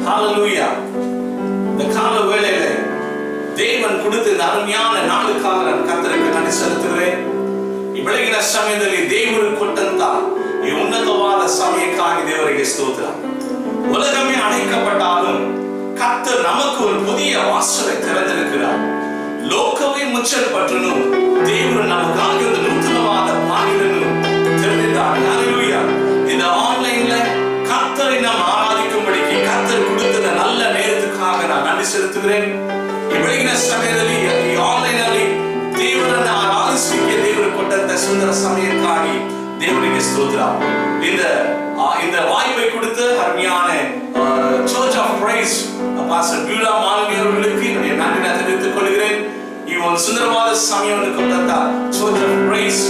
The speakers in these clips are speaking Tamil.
ஹalleluya. இந்த கால வேளையில தேவன் கொடுத்த இந்த அருமையான நாளுக்காக நான் கர்த்தருக்கு நன்றி செலுத்துகிறேன். ಬೆಳಗಿನ ಸಮಯದಲ್ಲಿ ದೇವರು ಕೊಟ್ಟಂತ ಈ ಉನ್ನತವಾದ ಸಮಯಕ್ಕಾಗಿ ದೇವರಿಗೆ ಸ್ತೋತ್ರ. உலகமே அழைக்கப்பட்டாலும் கர்த்தர் நமக்கு ஒரு புதிய வாசலை திறந்திருக்கிறார். லோಕವೇ ಮುಚ್ಚಲ್ಪಟ್ಟನು ದೇವರು ನಮಗಾಗಿ ಒಂದು ನೂತನವಾದ ಬಾಗಿಲನ್ನು ತೆರೆದಿದ್ದಾನೆ. ஹalleluya. இந்த ஆன்லைன்ல கர்த்தரை நாம் ஆராதிக்கும்படிக்கு கர்த்தர் கொடுத்த நல்ல நேரத்துக்காக நான் நன்றி செலுத்துகிறேன். ಬೆಳಗಿನ ಸಮಯದಲ್ಲಿ ಈ ಆನ್ಲೈನ್ ಅಲ್ಲಿ ದೇವರನ್ನು ಆರಾಧಿಸಲಿಕ್ಕೆ ದೇವರು ಕೊಟ್ಟಂತ ಸುಂದರ ಸಮಯಕ್ಕಾಗಿ தேவனுக்கு ஸ்தோத்திரம். இந்த வாய்ப்பை கொடுத்து அருமையான church of praise pastor Beulah Malini அவர்களுக்கு என்னுடைய நன்றியை தெரிவித்துக் கொள்கிறேன். இவன் சுந்தரவாத சமயம் கொடுத்த church of praise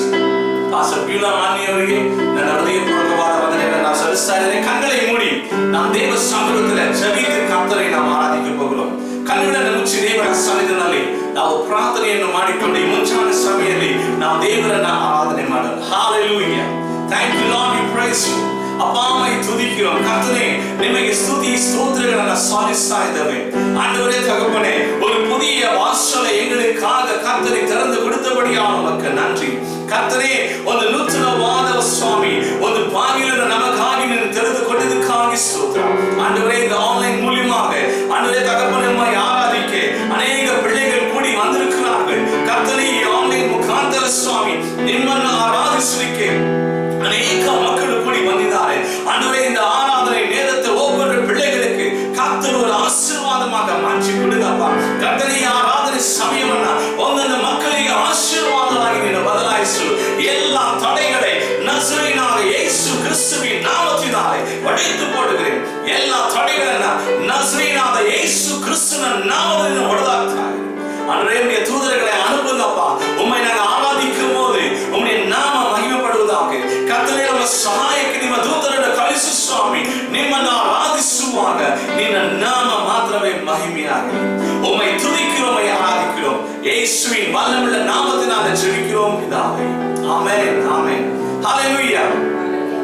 pastor Beulah Malini அவರಿಗೆ ನನ್ನ ಹೃದಯಪೂರ್ವಕವಾದ ವಂದನೆಗಳನ್ನು நான் ಸಲ್ಲಿಸ್ತಾ ಇದ್ದೇನೆ. கண்களை மூடி நாம் தேவ சமூகத்தில் ஜெபித்து கர்த்தரை நாம் ಆರಾಧಿக்க போகிறோம். ಕಣ್ಣುಗಳನ್ನು ಮುಚ್ಚಿ ದೇವರ ಸನ್ನಿಧಿಯಲ್ಲಿ ನಾವು ಪ್ರಾರ್ಥನೆಯನ್ನು ಮಾಡಿಕೊಂಡು ಈ ಮುಂಚಾನೆ ಸಮಯದಲ್ಲಿ ನಾವು ದೇವರನ್ನ ಆರಾಧನೆ ಮಾಡೋಣ. Hallelujah. Thank you Lord, we praise you. ಅಪ್ಪಾಮೈ ತುದಿக்கிறோம். கர்த்தரே ನಿಮಗೆ ಸ್ತುತಿ ಸ್ತೋತ್ರಗಳನ್ನು ಸಲ್ಲಿಸ್ತಾ ಇದ್ದೇವೆ. ஆண்டவரே தகப்பனே, ஒரு புதிய வாசலை எங்களுக்காக கர்த்தரை திறந்து கொடுத்தபடியால் உமக்கு நன்றி. கர்த்தரே, ಒಂದು ನೂತನವಾದ ಸ್ವಾಮಿ ಒಂದು ಬಾಗಿಲನ್ನು ನಮಗಾಗಿ ನೀನು ತೆರೆದು ಕೊಟ್ಟದಕ್ಕಾಗಿ ಸ್ತೋತ್ರ. ஆண்டவரே, இந்த ஆன்லைன் மூலமாக ஆண்டவரே தகப்பனே உம்மை ஆராதிக்க அநேக பிள்ளைகள் கூடி வந்திருக்கிறார்கள். கர்த்தரே, ಈ ஆன்லைன் ಮುಖಾಂತರ ಸ್ವಾಮಿ ನಿಮ್ಮನ್ನು ಆರಾಧಿಸಲಿಕ್ಕೆ ಅನೇಕ ಮಕ್ಕಳು ಕೂಡಿ ಬಂದಿದ್ದಾರೆ. ஆண்டவரே, இந்த ஆராதனை நேரத்தை ஒவ்வொரு பிள்ளைகளுக்கு கர்த்தர் ஒரு ஆசீர்வாதமாக மாற்றி கொடுங்கப்பா. கர்த்தரே, ஆராதனை ಸಮಯವನ್ನ ಒಂದೊಂದು ಮಕ್ಕಳಿಗೆ ಆಶೀರ್ವಾದವಾಗಿ ನೀನು ಬದಲಾಯಿಸು. எல்லா தடைகளை நசரேயனான இயேசு கிறிஸ்துவின் நாமத்தினாலே உடைத்து போடுகிறேன். எல்லா தடைಗಳನ್ನು நசரேயனான இயேசு கிறிஸ்துவின் நாமத்தில் உடைத்தாய். ஆண்டவரே, தூதர்களை அனுப்புங்கப்பா. உம்மை நாங்கள் ஆராதிக்கும் போது உம்முடைய நாமம் மகிமைப்படுவதாக. கர்த்தரே, ನಮ್ಮ ಸಹಾಯಕ್ಕೆ ನಿಮ್ಮ ದೂತರನ್ನು ಕಳಿಸು ಸ್ವಾಮಿ. ನಿಮ್ಮನ್ನು ಆರಾಧಿಸುವಾಗ ನಿನ್ನ ನಾಮ ಮಾತ್ರವೇ ಮಹಿಮೆಯಾಗಲಿ. உம்மை துதிக்கிறோம், உம்மை ஆராதிக்கிறோம். இயேசுவின் வல்லமையுள்ள நாமத்தினாலே ஜெபிக்கிறோம் பிதாவே. ஆமென், ஆமென். ஹalleluya.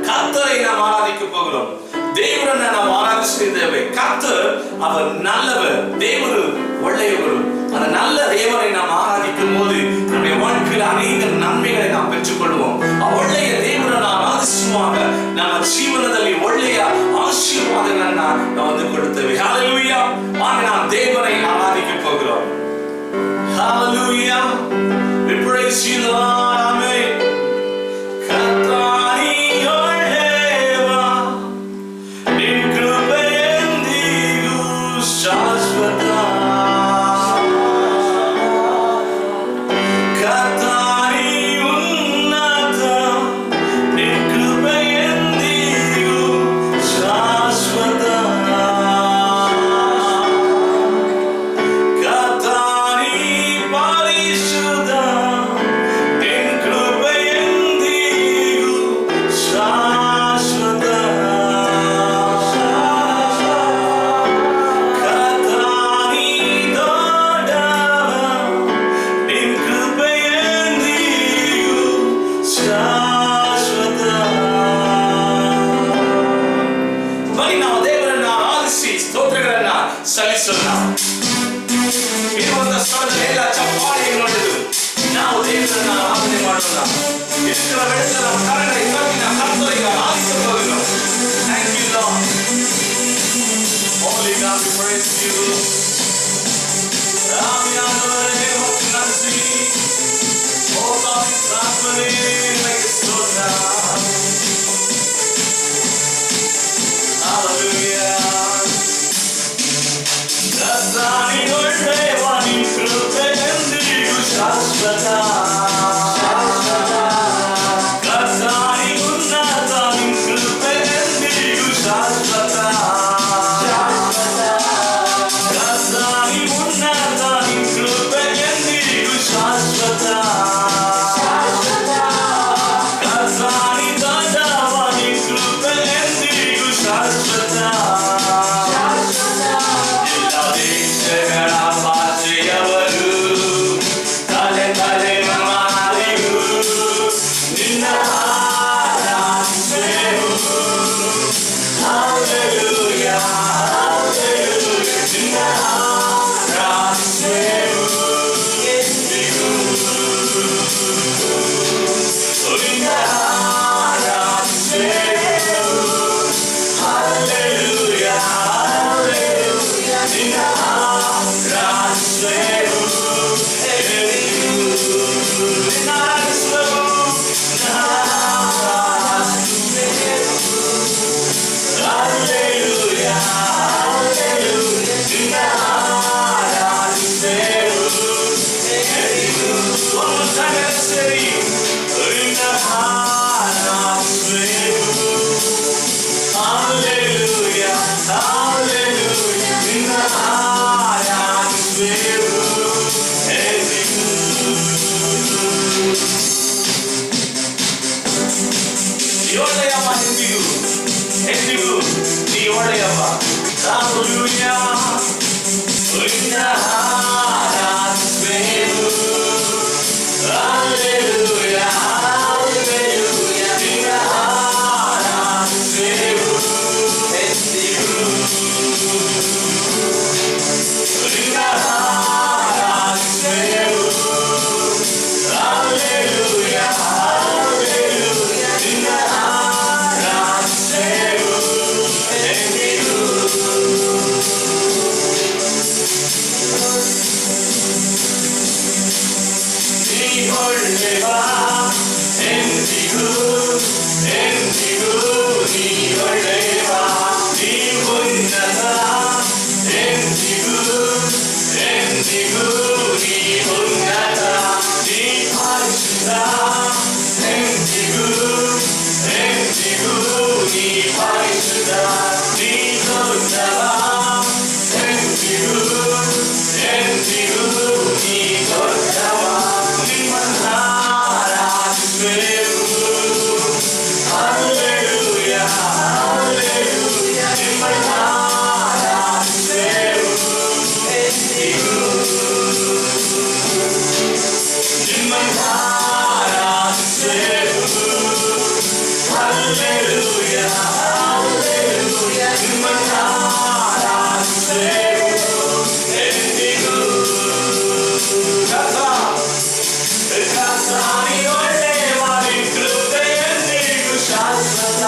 கர்த்தரை நாம் ஆராதிக்க போகிறோம். ದೇವರನ್ನ ನಾವು ಆರಾಧಿಸುತ್ತಿದ್ದೇವೆ. ಕರ್ತರ್ அவர் நல்லவர், தேவர் ಒಳ್ಳೆಯವರು. அந்த நல்ல தேவரை நாம் ஆராதிக்கும் போது நம்முடைய வாழ்க்கையில் அநேக நன்மைகளை நாம் பெற்றுக்கொள்வோம். ಒಳ್ಳೆಯ ದೇವರನ್ನು ಆರಾಧಿಸುವಾಗ ನಮ್ಮ ಜೀವನದಲ್ಲಿ ಒಳ್ಳೆಯ ಆಶೀರ್ವಾದಗಳನ್ನು ನಾವು ಹೊಂದಿಕೊಳ್ಳುತ್ತೇವೆ. ஹalleluya. ಆಗ ನಾವು ದೇವரை ಆರಾಧಿக்க போகிறோம். ஹalleluya. We praise you Lord. Amen. கர்த்தானி ஒளேவா நின் கிருபையெந்திಗೂ ಶಾಶ್ವತ. கர்த்தானி உன்னத நின் கிருபையெந்திಗೂ ಶಾಶ್ವತ. கர்த்தானி பரிசுத்த நின் ಒಳ್ಳೆಯವ ಎಂದಿಗೂ ನೀ ಒಳ್ಳೆಯವ. Hallelujah. ನಿನ್ನ ಆರಾಧಿಸುವೆನು. Hallelujah, hallelujah. ನಿನ್ನ ಆರಾಧಿಸುವೆನು ಎಂದಿಗೂ. ನಿನ್ನ ಆರಾಧಿಸುವೆನು. Hallelujah, hallelujah. ನಿನ್ನ ಆರಾಧಿಸುವೆನು ಎಂದಿಗೂ. ನೀ ಒಳ್ಳೆಯವ ಎಂದಿಗೂ ಎಂದಿಗೂ ನೀ ಒಳ್ಳೆಯವ. ನೀ ಉನ್ನತ ಎಂದಿಗೂ ಎಂದಿಗೂ ನೀ ಉನ್ನತ. ನೀ ಪರಿಶುದ್ಧ ಎಂದಿಗೂ ಎಂದಿಗೂ ನೀ ಪರಿಶುದ್ಧ. ನೀ ದೊಡ್ಡವ ಎಂದಿಗೂ ಎಂದಿಗೂ ನೀ ದೊಡ್ಡವ. ನಿಮ್ಮನ್ನ ಆರಾಧಿಸುವೆನು. Hallelujah, hallelujah. ನಿಮ್ಮನ್ನ ಆರಾಧಿಸುವೆನು ಎಂದಿಗೂ. ನಿಮ್ಮನ್ನ ಆರಾಧಿಸುವೆನು. Hallelujah, hallelujah. ನಿಮ್ಮನ್ನ ಆರಾಧಿಸುವೆನು ಎಂದಿಗೂ. ಕರ್ತನೇ ಒಳ್ಳೆಯವ, ನಿನ್ನ ಕೃಪೆ ಎಂದಿಗೂ ಶಾಶ್ವತ.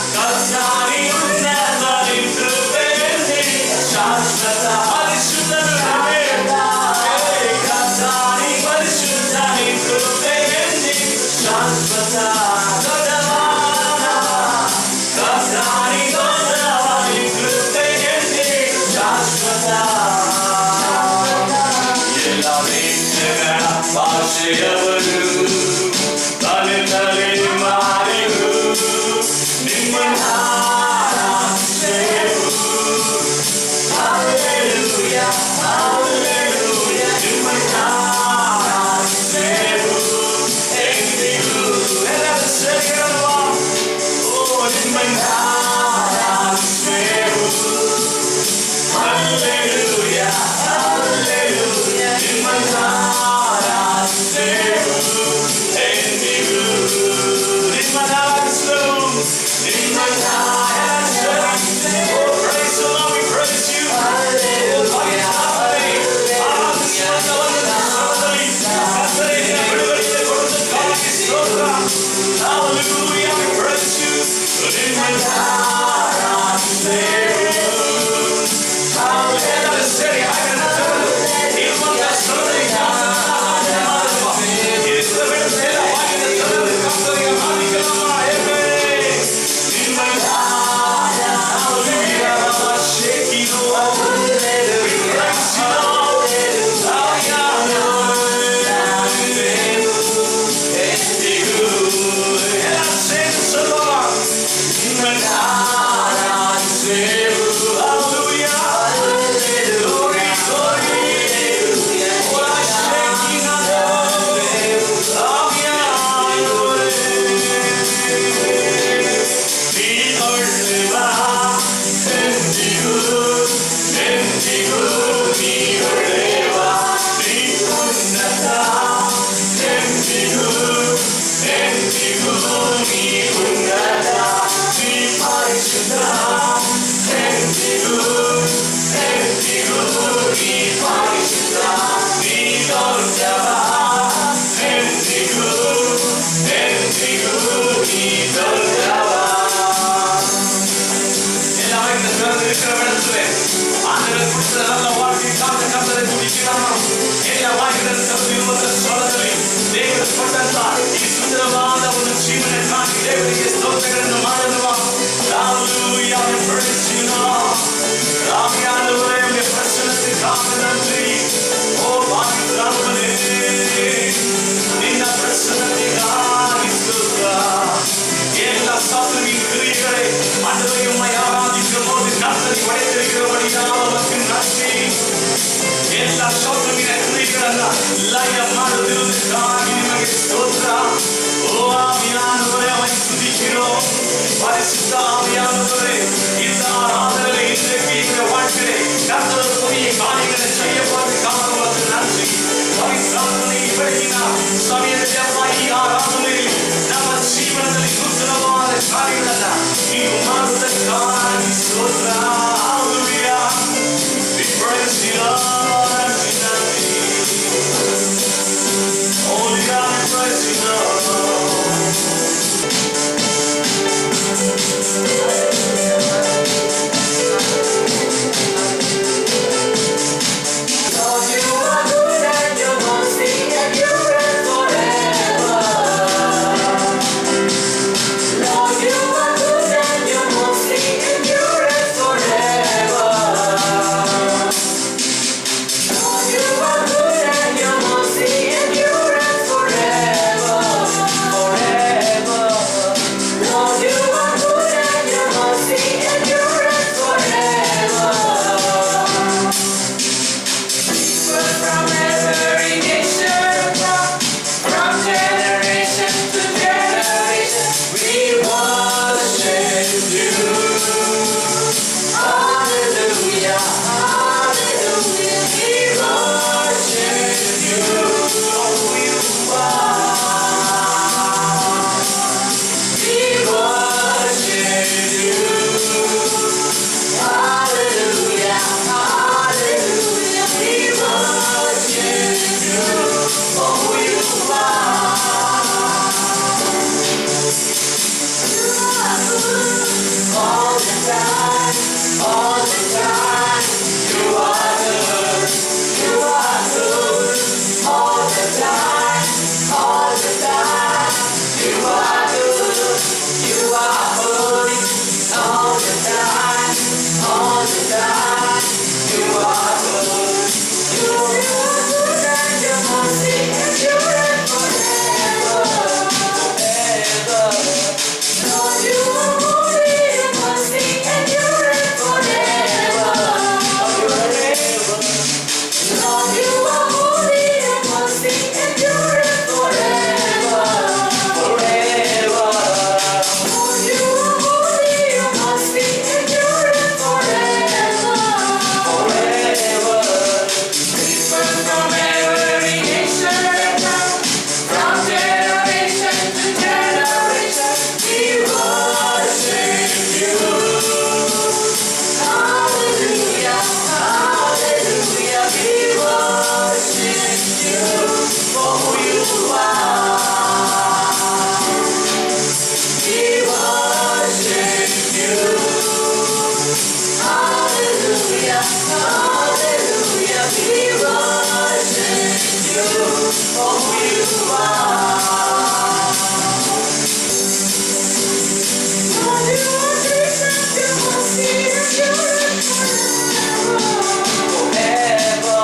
ಕರ್ತನೇ ಉನ್ನತ, ನಿನ್ನ ಕೃಪೆ ಎಂದಿಗೂ ಶಾಶ್ವತ. ಪರಿಶುದ್ಧನು ಕರ್ತನೇ ಪರಿಶುದ್ಧ, ನಿನ್ನ ಕೃಪೆ ಎಂದಿಗೂ ಶಾಶ್ವತ. ದೊಡ್ಡವ ಕರ್ತನೇ ದೊಡ್ಡವ, ನಿನ್ನ ಕೃಪೆ ಎಂದಿಗೂ ಶಾಶ್ವತ. ಎಲ್ಲ ದೇಶಗಳ ಭಾಷೆಯವರು ತಲೆ ತಲೆ ಮಾರಿರು ನಿಮ್ಮನ್ನ ಆರಾಧಿಸುವೆನು. Hallelujah, hallelujah. ನಿಮ್ಮನ್ನ ಆರಾಧಿಸುವೆನು ಎಂದಿಗೂ. ಎಲ್ಲರೂ ಸೇರಿ ಹೇಳುವ. ಓ ನಿಮ್ಮನ್ನ ಆರಾಧಿಸುವೆನು. Hallelujah, hallelujah. ನಿಮ್ಮನ್ನ ಆರಾಧಿಸುವೆನು பரிசுத்த ஆவியானவரே, இந்த ஆராதனையிலே இன்றைக்கு இந்த வாழ்க்கையிலே கர்த்தர் புதிய காரியங்களை செய்ய போவதற்காக உங்களுக்கு நன்றி. பரிசுத்தனை வெளியினார் சமயத்தில் அம்மாயி ஆராதனையில் நம்ம ஜீவனத்தில் நூத்தனமான காரியங்கள நீ மாறுவதற்காக ஸ்தோத்திரம். Hallelujah. We praise you, Lord. Holy God, we praise you, Lord. Lord, you are good and your mercy endureth forever. Lord, you are good and your mercy endureth forever. Lord, you are good and your mercy endureth forever, forever. Lord, you are good and your mercy endureth forever. From every nation, from generation to generation, we worship you. Hallelujah, hallelujah, we worship you. For who you are, we worship you. Hallelujah, hallelujah, we worship you for who you are. You are good all the time, all the time. You are good, you are good all the time, all the time. You are good, you are holy all the time, all the time. You are good, you are good and your mercy endureth forever, forever. Lord, you are holy, your mercy endureth forever, forever. Lord, you are holy, your mercy endureth forever, forever. Lord, you are holy, your mercy endureth forever, forever. People from every nation and tongue, from generation to generation, we worship you. Hallelujah, hallelujah, we worship you for who you are. We worship you. Hallelujah, hallelujah, we worship you for who you are. Lord, you are great and your mercy endureth forever, forever.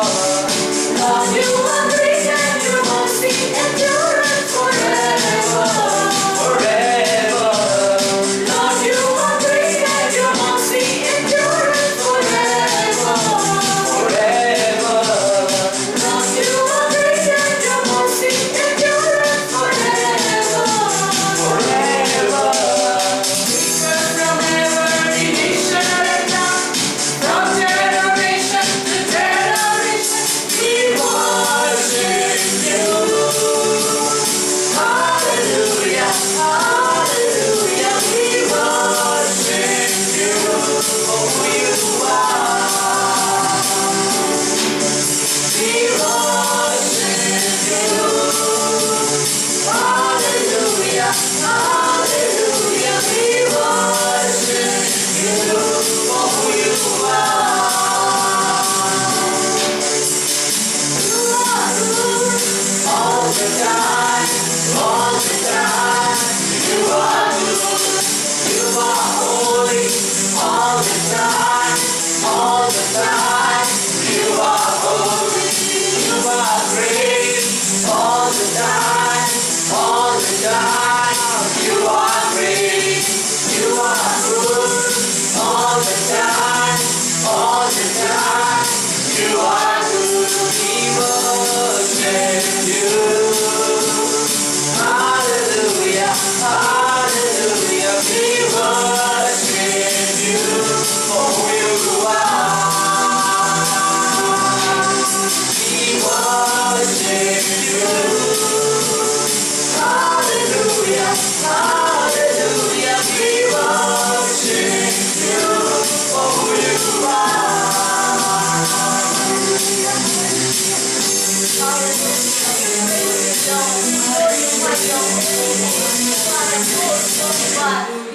Lord, you are great and your mercy endureth forever, forever. Lord, you are great and your mercy endureth forever, forever. Lord, you are great and your mercy endureth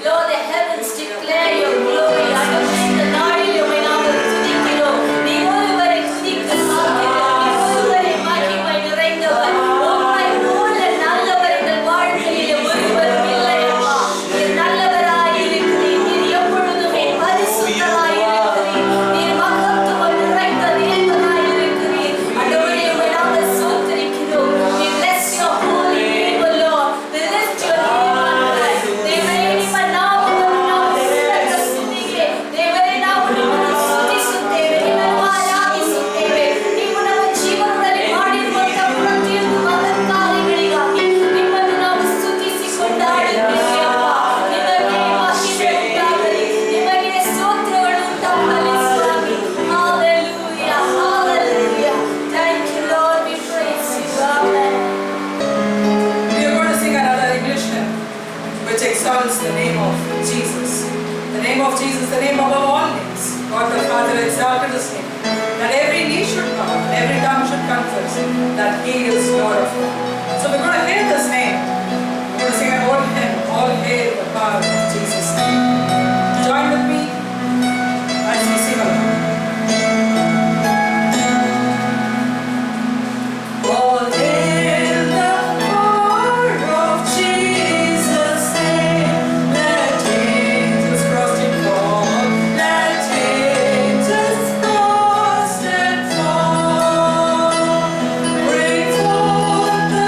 Lord, the heavens declare your glory. ஆண்டவரே, இந்த நாளில் உம்மை நாங்கள் துதிக்கிறோம். நீர் ஒருவரை துதிக்க சாத்தியவர். நீர் ஒருவரை மகிமை நிறைந்தவர். உம்மை போல நல்லவர் எங்கள் வாழ்க்கையிலே ஒருவரும் இல்லை அப்பா. நீர் நல்லவராய் இருக்கிறீர். நீர் எப்பொழுதுமே பரிசுத்தராய் இருக்கிறீர். நீர் மகத்துவம் நிறைந்த தேவனாய் இருக்கிறீர். ஆண்டவரே, உம்மை நாங்கள் ஸ்தோத்திரிக்கிறோம். We bless your holy name, O Lord. We lift your name on high. தேவனே, ನಿಮ್ಮ ನಾಮವನ್ನು ನಾವು ಸ್ತುತಿಸುತ್ತೇವೆ. ದೇವರೇ, ನಾವು ನಿಮ್ಮನ್ನು ಸ್ತುತಿಸುತ್ತೇವೆ. ನಿಮ್ಮನ್ನು ಆರಾಧಿಸುತ್ತೇವೆ. ನೀವು ನಮ್ಮ ಜೀವನದಲ್ಲಿ ಮಾಡಿರುವಂತ ಪ್ರತಿಯೊಂದು ಮಹತ್ ಕಾರ್ಯಗಳಿಗಾಗಿ ನಿಮ್ಮನ್ನು ನಾವು ಸ್ತುತಿಸಿ ಕೊಂಡಾಡುತ್ತೇವೆ ಅಪ್ಪ. ನಿಮಗೆ ಮಹಿಮೆ ಉಂಟಾಗಲಿ. ನಿಮಗೆ ಸ್ತೋತ್ರಗಳು ಉಂಟಾಗಲಿ ಸ್ವಾಮಿ. Hallelujah, hallelujah. Thank you, Lord. We praise you. Amen. We are going to sing another English hymn which exalts the name of Jesus. The name of Jesus, the name above all names. God the Father exalted his name. That every knee should bow and every tongue should confess that he is Lord of all. So we're going to hear this name. We're going to sing an old hymn, All Hail the Power of Jesus' name. Join with me as we sing along. All hail the power of Jesus' name. Let angels cross and fall. Let angels cross and fall. Bring forth the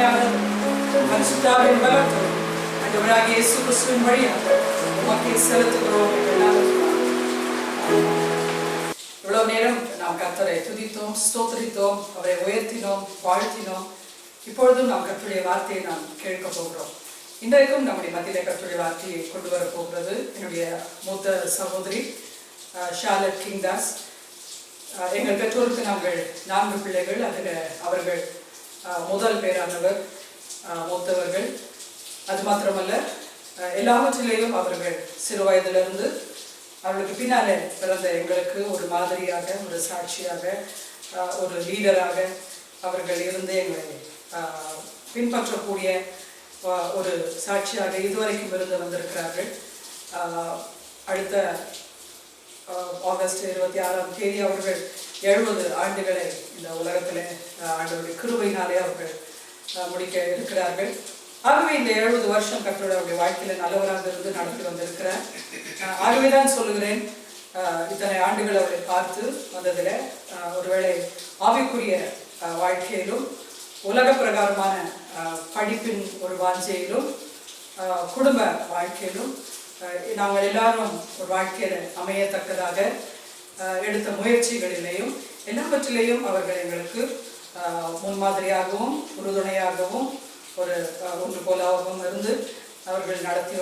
கிருபையானது பரிசுத்தாவின் பலத்தோடு ஆண்டவராகிய இயேசு கிறிஸ்துவின் வழியாக உமக்கு செலுத்துகிறோம். இவ்வளவு நேரம் நாம் கர்த்தரை துதித்தோம், ஸ்தோத்திரித்தோம், அவரை உயர்த்தினோம், வாழ்த்தினோம். இப்பொழுதும் நாம் கர்த்தருடைய வார்த்தையை நாம் கேட்க போகிறோம். இன்றைக்கும் நம்முடைய மத்தியிலே கர்த்தருடைய வார்த்தையை கொண்டு வர போகிறது என்னுடைய மூத்த சகோதரி ஷார்லட் கிங்தாஸ். எங்கள் பெற்றோருக்கு நாங்கள் 4 பிள்ளைகள். அதில் அவர்கள் முதல் பேரானவர், மூத்தவர்கள். அது மாத்திரமல்ல, எல்லாவற்றிலேயும் அவர்கள் சிறு வயதிலிருந்து அவர்களுக்கு பின்னாலே பிறந்த எங்களுக்கு ஒரு மாதிரியாக, ஒரு சாட்சியாக, ஒரு லீடராக அவர்கள் இருந்து எங்களை பின்பற்றக்கூடிய ஒரு சாட்சியாக இதுவரைக்கும் இருந்து வந்திருக்கிறார்கள். அடுத்த ஆகஸ்ட் 26ஆம் தேதி அவர்கள் 70 ஆண்டுகளை இந்த உலகத்தில் ஆண்டவருடைய கிருபையினாலே அவர்கள் முடிக்க இருக்கிறார்கள். ஆகவே இந்த 70 வருஷம் கர்த்தருடைய வாழ்க்கையில் நல்லவராக இருந்து நடத்தி வந்திருக்கிறார். ஆகவே தான் சொல்லுகிறேன், இத்தனை ஆண்டுகள் அவரை பார்த்து வந்ததில் ஒருவேளை ஆவிக்குரிய வாழ்க்கையிலும் உலக பிரகாரமான படிப்பின் ஒரு வாஞ்சையிலும் குடும்ப வாழ்க்கையிலும் நாங்கள் எல்லாரும் ஒரு வாழ்க்கையில் அமையத்தக்கதாக எடுத்த முயற்சிகளிலேயும் எல்லாவற்றிலேயும் அவர்கள் எங்களுக்கு முன்மாதிரியாகவும் உறுதுணையாகவும் ஒன்று போலாகவும் இருந்து அவர்கள் நடத்தி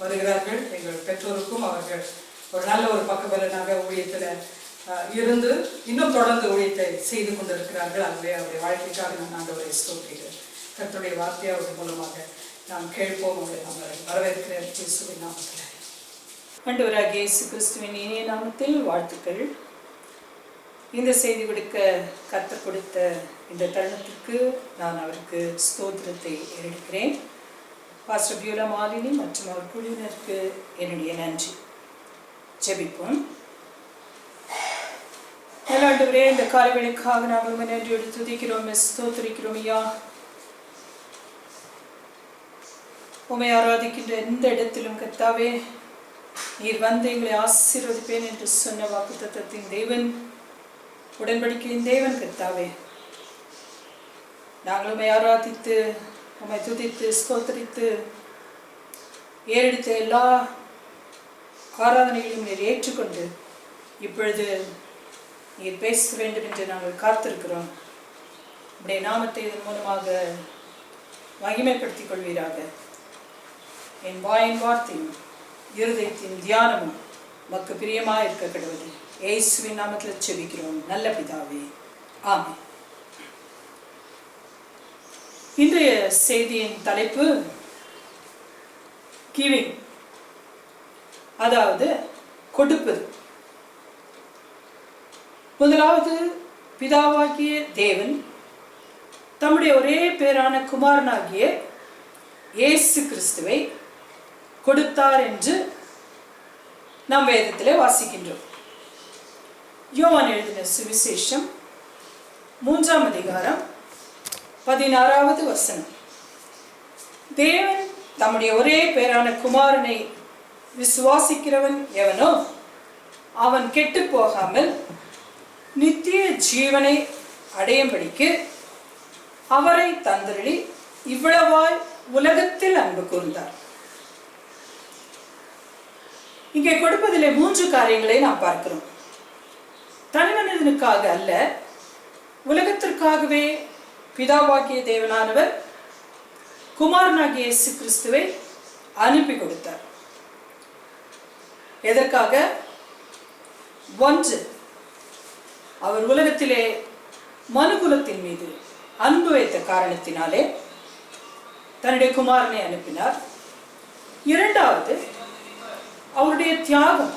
வருகிறார்கள். எங்கள் பெற்றோருக்கும் அவர்கள் ஒரு நல்ல ஒரு பக்கபலனாக ஊழியத்தில் இருந்து இன்னும் தொடர்ந்து ஊழியத்தை செய்து கொண்டிருக்கிறார்கள். ஆகவே அவருடைய வாழ்க்கைக்காக நான் ஆண்டவரை ஸ்தோத்திரிக்கிறேன். கர்த்தருடைய வார்த்தையை அவர்கள் மூலமாக நாம் கேட்போம். அவரை நம்மளை வரவேற்கிறேன் இயேசுவின் நாமத்தில். ஆண்டவராகிய இயேசு கிறிஸ்துவின் இனிய நாமத்தில் வாழ்த்துக்கள். இந்த செய்தி கொடுக்க கர்த்தர் கொடுத்த இந்த தருணத்திற்கு நான் அவருக்கு ஸ்தோத்திரத்தை ஏறெடுக்கிறேன். பாஸ்டர் பியூலா மாலினி மற்றும் அவர் குழுவினருக்கு என்னுடைய நன்றி. ஜெபிப்போம். ஆண்டவரே, இந்த காலைவேளைக்காக நாங்கள் நன்றியோடு துதிக்கிறோம், ஸ்தோத்திரிக்கிறோம். ஐயா, உம்மை ஆராதிக்கின்ற எந்த இடத்திலும் கர்த்தாவே நீர் வந்து எங்களை ஆசீர்வதிப்பேன் என்று சொன்ன வாக்குத்தத்தத்தின் தேவன், உடன்படிக்கையின் தேவன் கர்த்தாவே, நாங்கள் உம்மை ஆராதித்து உம்மை துதித்து ஸ்தோத்திரித்து ஏறெடுத்த எல்லா ஆராதனைகளையும் நீர் ஏற்றுக்கொண்டு இப்பொழுது நீர் பேச வேண்டும் என்று நாங்கள் காத்திருக்கிறோம். உடைய நாமத்தை இதன் மூலமாக மகிமைப்படுத்திக் கொள்வீராக. என் வாயின் வார்த்தையும் இருதயத்தின் தியானமும் மக்கு பிரியமாக இருக்க கிடவது இயேசுவின் நாமத்தில் செபிக்கிறோம் நல்ல பிதாவே, ஆமென். இன்றைய செய்தியின் தலைப்பு கிவிங், அதாவது கொடுப்பது. முதலாவது, பிதாவாகிய தேவன் தம்முடைய ஒரே பேரான குமாரனாகிய இயேசு கிறிஸ்துவை கொடுத்தார் என்று நாம் வேதத்திலே வாசிக்கின்றோம். யோவான் எழுதின சுவிசேஷம் 3ஆம் அதிகாரம் 16வது வசனம். தேவன் தம்முடைய ஒரே பேரான குமாரனை விசுவாசிக்கிறவன் எவனோ அவன் கெட்டு போகாமல் நித்திய ஜீவனை அடையும்படிக்கு அவரை தந்தருளி இவ்வளவாய் உலகத்தில் அன்பு கூர்ந்தார். இங்கே கொடுப்பதிலே 3 காரியங்களை நாம் பார்க்கிறோம். தனிமனிதனுக்காக அல்ல, உலகத்திற்காகவே பிதாவாகிய தேவனானவர் குமாரனாகிய இயேசு கிறிஸ்துவை அனுப்பி கொடுத்தார். எதற்காக? 1, அவர் உலகத்திலே மனுகுலத்தின் மீது அன்பு வைத்த காரணத்தினாலே தன்னுடைய குமாரனை அனுப்பினார். 2வது, அவருடைய தியாகம்.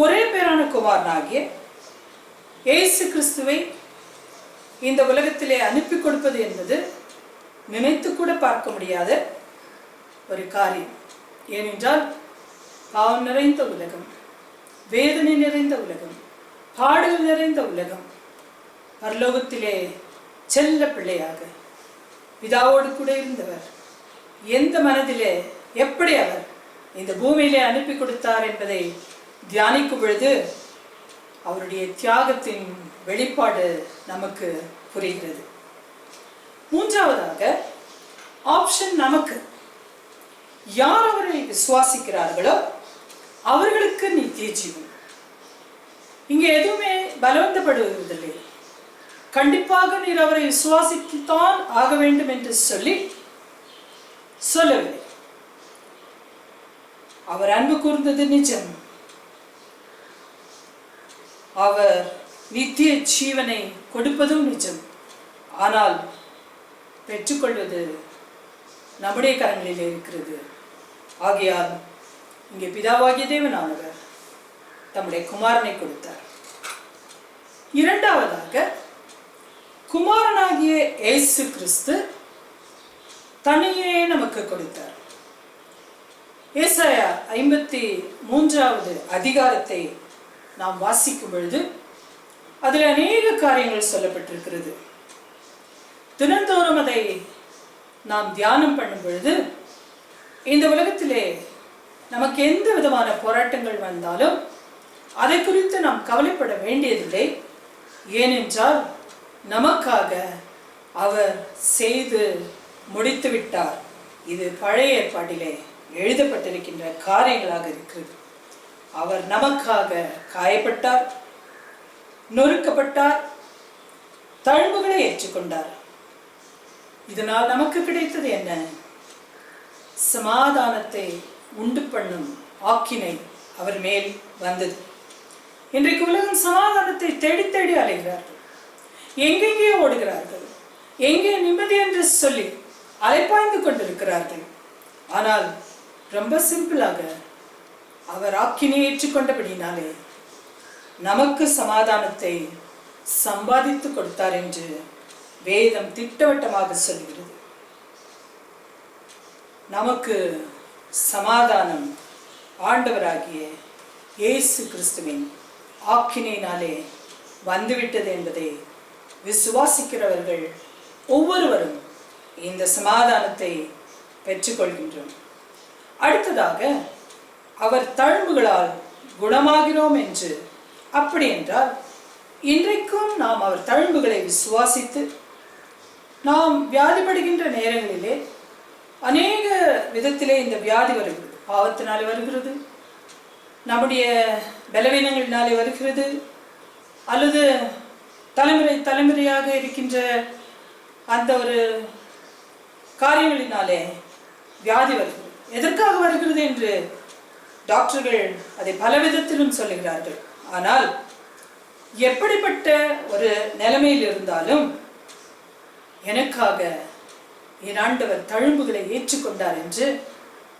ஒரே பேரான குமாரனாகிய இயேசு கிறிஸ்துவை இந்த உலகத்திலே அனுப்பி கொடுப்பது என்பது நினைத்து கூட பார்க்க முடியாத ஒரு காரியம். ஏனென்றால் பாவம் நிறைந்த உலகம், வேதனை நிறைந்த உலகம், பாடுகள் நிறைந்த உலகம், பரலோகத்திலே செல்ல பிள்ளையாக பிதாவோடு கூட இருந்தவர் எந்த மனதிலே எப்படி அவர் இந்த பூமியிலே அனுப்பி கொடுத்தார் என்பதை தியானிக்கும் பொழுது அவருடைய தியாகத்தின் வெளிப்பாடு நமக்கு புரிகிறது. மூன்றாவதாக ஆப்ஷன் நமக்கு. யார் அவரை விசுவாசிக்கிறார்களோ அவர்களுக்கு நித்திய ஜீவன். இங்கே எதுவுமே பலவந்தப்படுவதில்லை. கண்டிப்பாக நீர் அவரை விசுவாசித்துத்தான் ஆக வேண்டும் என்று சொல்லவில்லை. அவர் அன்பு கூர்ந்தது நிஜம். அவர் நித்திய ஜீவனை கொடுப்பதும் நிஜம். ஆனால் பெற்றுக்கொள்வது நம்முடைய கரங்களில் இருக்கிறது. ஆகையால் இங்கே பிதாவாகிய தேவனானவர் தம்முடைய குமாரனை கொடுத்தார். இரண்டாவதாக குமாரனாகிய இயேசு கிறிஸ்து தன்னையே நமக்கு கொடுத்தார். ஏசாயா 53வது அதிகாரத்தை நாம் வாசிக்கும் பொழுது அதில் அநேக காரியங்கள் சொல்லப்பட்டிருக்கிறது. தினந்தோறும் அதை நாம் தியானம் பண்ணும் பொழுது இந்த உலகத்திலே நமக்கு எந்த விதமான போராட்டங்கள் வந்தாலும் அதை குறித்து நாம் கவலைப்பட வேண்டியதில்லை. ஏனென்றால் நமக்காக அவர் செய்து முடித்து விட்டார். இது பழைய ஏற்பாட்டிலே எழுதப்பட்டிருக்கின்ற காரியங்களாக இருக்கிறது. அவர் நமக்காக காயப்பட்டார், நொறுக்கப்பட்டார், தழும்புகளை ஏற்றுக்கொண்டார். இதனால் நமக்கு கிடைத்தது என்ன? சமாதானத்தை உண்டு பண்ணும் ஆக்கினை அவர் மேல் வந்தது. இன்றைக்கு உலகம் சமாதானத்தை தேடி தேடி அலைகிறார்கள். எங்கெங்கே ஓடுகிறார்கள், எங்கே நிம்மதி என்று சொல்லி அலைப்பாய்ந்து கொண்டிருக்கிறார்கள். ஆனால் ரொம்ப சிம்பிளாக அவர் ஆக்கினை ஏற்றுக்கொண்டபடினாலே நமக்கு சமாதானத்தை சம்பாதித்து கொடுத்தார் என்று வேதம் திட்டவட்டமாக சொல்கிறது. நமக்கு சமாதானம் ஆண்டவராகிய இயேசு கிறிஸ்துவின் ஆக்கினையினாலே வந்துவிட்டது என்பதை விசுவாசிக்கிறவர்கள் ஒவ்வொருவரும் இந்த சமாதானத்தை பெற்றுக்கொள்கின்றோம். அடுத்ததாக அவர் தழும்புகளால் குணமாகிறோம் என்று. அப்படி என்றால் இன்றைக்கும் நாம் அவர் தழும்புகளை விசுவாசித்து நாம் வியாதிப்படுகின்ற நேரங்களிலே அநேக விதத்திலே இந்த வியாதி வருகிறது. பாவத்தினாலே வருகிறது, நம்முடைய பலவீனங்களினாலே வருகிறது, அல்லது தலைமுறையாக இருக்கின்ற அந்த ஒரு காரியங்களினாலே வியாதி வருகிறது. எதற்காக வருகிறது என்று டாக்டர்கள் அதை பல விதத்திலும் சொல்லுகிறார்கள். ஆனால் எப்படிப்பட்ட ஒரு நிலைமையில் இருந்தாலும் எனக்காக என் ஆண்டவர் தழும்புகளை ஏற்றுக்கொண்டார் என்று